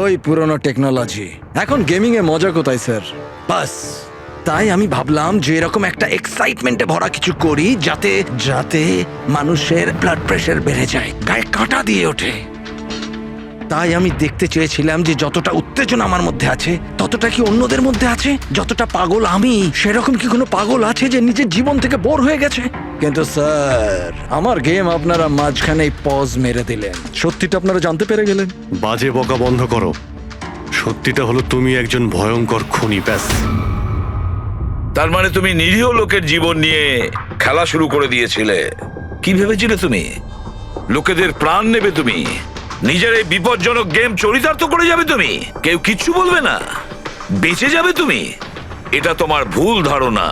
ওই পুরনো টেকনোলজি। এখন গেমিং এ মজা কোথায় স্যার? বাস তাই আমি ভাবলাম যে এরকম একটা এক্সাইটমেন্টে ভরা কিছু করি যাতে যাতে মানুষের ব্লাড প্রেশার বেড়ে যায়, গায়ে কাঁটা দিয়ে ওঠে। তাই আমি দেখতে চেয়েছিলাম যে যতটা উত্তেজনা আমার মধ্যে আছে ততটা কি অন্যদের মধ্যে আছে? যতটা পাগল আমি, সেরকম কি কোনো পাগল আছে যে নিজের জীবন থেকে বোর হয়ে গেছে? কিন্তু স্যার, আমার গেম আপনারা মাঝখানেই পজ মেরে দিলেন। সত্যিটা আপনারা জানতে পেরে গেলেন। বাজে বকা বন্ধ করো। সত্যিটা হলো তুমি একজন ভয়ঙ্কর খুনি, ব্যাস। তার মানে তুমি নিরীহ লোকের জীবন নিয়ে খেলা শুরু করে দিয়েছিলে। কি ভেবেছিলে তুমি? লোকেদের প্রাণ নেবে তুমি? নিজের এই বিপজ্জনক গেম চরিতার্থ করে যাবে তুমি? কেউ কিচ্ছু বলবে না, বেঁচে যাবে তুমি? এটা তোমার ভুল ধারণা।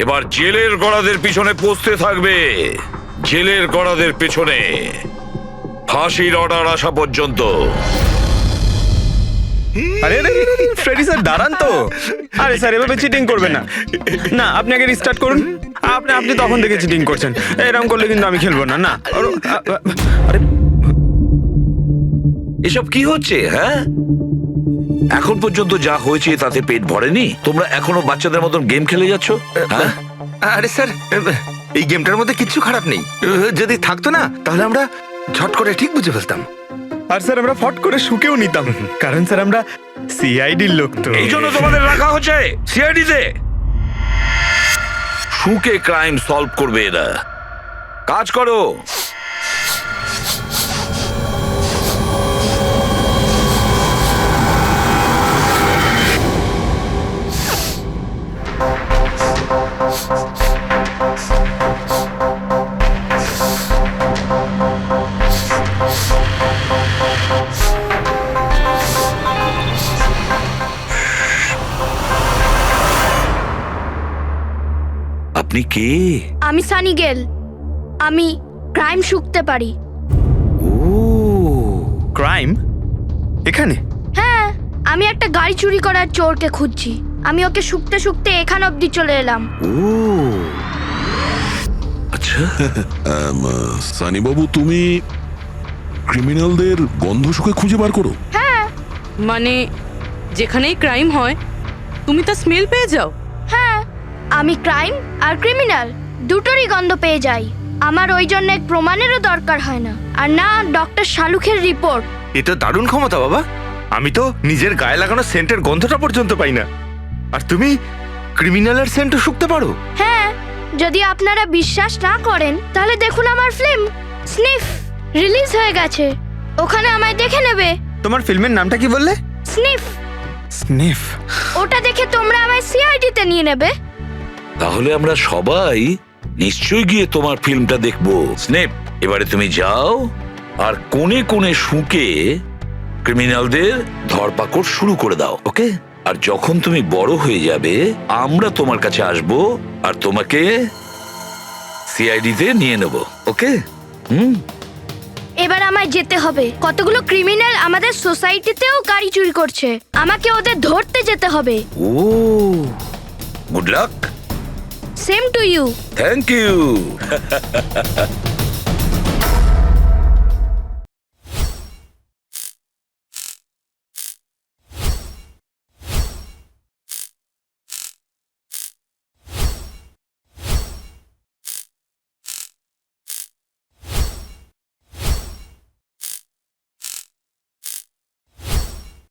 এবার জেলের গড়াদের পিছনে পৌঁছতে থাকবে, জেলের গড়াদের পেছনে, ফাঁসির অর্ডার আসা পর্যন্ত। আরে ফ্রেডি স্যার দাঁড়ান তো। আরে স্যার এভাবে চিটিং করবেন না। না, আপনি আগে রিস্টার্ট করুন। আপনি তখন থেকে চিটিং করছেন। এরকম করলে কিন্তু আমি খেলবো না। না আরে এসব কি হচ্ছে? হ্যাঁ, এখন পর্যন্ত যা হয়েছে তাতে পেট ভরেনি? তোমরা এখনো বাচ্চাদের মতন গেম খেলে যাচ্ছ? হ্যাঁ, আরে স্যার, এই গেমটার মধ্যে কিচ্ছু খারাপ নেই। যদি থাকতো না তাহলে আমরা ঝট করে ঠিক বুঝে ফেলতাম। আর স্যার আমরা ফট করে শুকেও নিতাম, কারণ স্যার আমরা সিআইডির লোক তো। এই জন্য তোমাদের রাখা হচ্ছে সিআইডিতে। শুকে ক্রাইম সলভ করবে এরা। কাজ করো। আপনি কে? আমি সানি গেল। আমি ক্রাইম শুকতে পারি। ও, ক্রাইম এখানে? হ্যাঁ, আমি একটা গাড়ি চুরি করার চোরকে খুঁজছি। আমি ওকে শুকতে শুকতে এখান অবধি চলে এলাম। ও আচ্ছা। সানি বাবু, তুমি ক্রিমিনালদের গন্ধ শুকে খুঁজে বার করো? হ্যাঁ মানে যেখানেই ক্রাইম হয় তুমি তা স্মেল পেয়ে যাও? হ্যাঁ, আমি ক্রাইম আর ক্রিমিনাল দুটোরই গন্ধ পেয়ে যাই। আমার ওই জন্য প্রমাণেরও দরকার হয় না, আর না ডক্টর শালুখের রিপোর্ট। এ তো দারুণ ক্ষমতা বাবা। আমি তো নিজের গায়ে লাগানো সেন্টের গন্ধটা পর্যন্ত পাই না, আর তুমি ক্রিমিনালের সেন্টও শুকতে পারো? হ্যাঁ, যদি আপনারা বিশ্বাস না করেন তাহলে দেখুন আমার ফিল্ম স্নিফ রিলিজ হয়ে গেছে। ওখানে আমায় দেখে নেবে। তোমার ফিল্মের নামটা কি বললে? স্নিফ। স্নিফ? ওটা দেখে তোমরা আমায় সিআইডিতে নিয়ে নেবে। তাহলে আমরা সবাই নিশ্চয়ই গিয়ে তোমার ফিল্মটা দেখবো। স্নেপ, এবারে তুমি যাও আর কোণে কোণে শুকে ক্রিমিনালদের ধরপাকড় শুরু করে দাও, ওকে? আর যখন তুমি বড় হয়ে যাবে আমরা তোমার কাছে আসবো আর তোমাকে সিআইডিতে নিয়ে নেব, ওকে? এবার আমায় যেতে হবে। কতগুলো ক্রিমিনাল আমাদের সোসাইটিতেও গাড়ি চুরি করছে। আমাকে ওদের ধরতে যেতে হবে। Oh, good luck. Same to you. Thank you.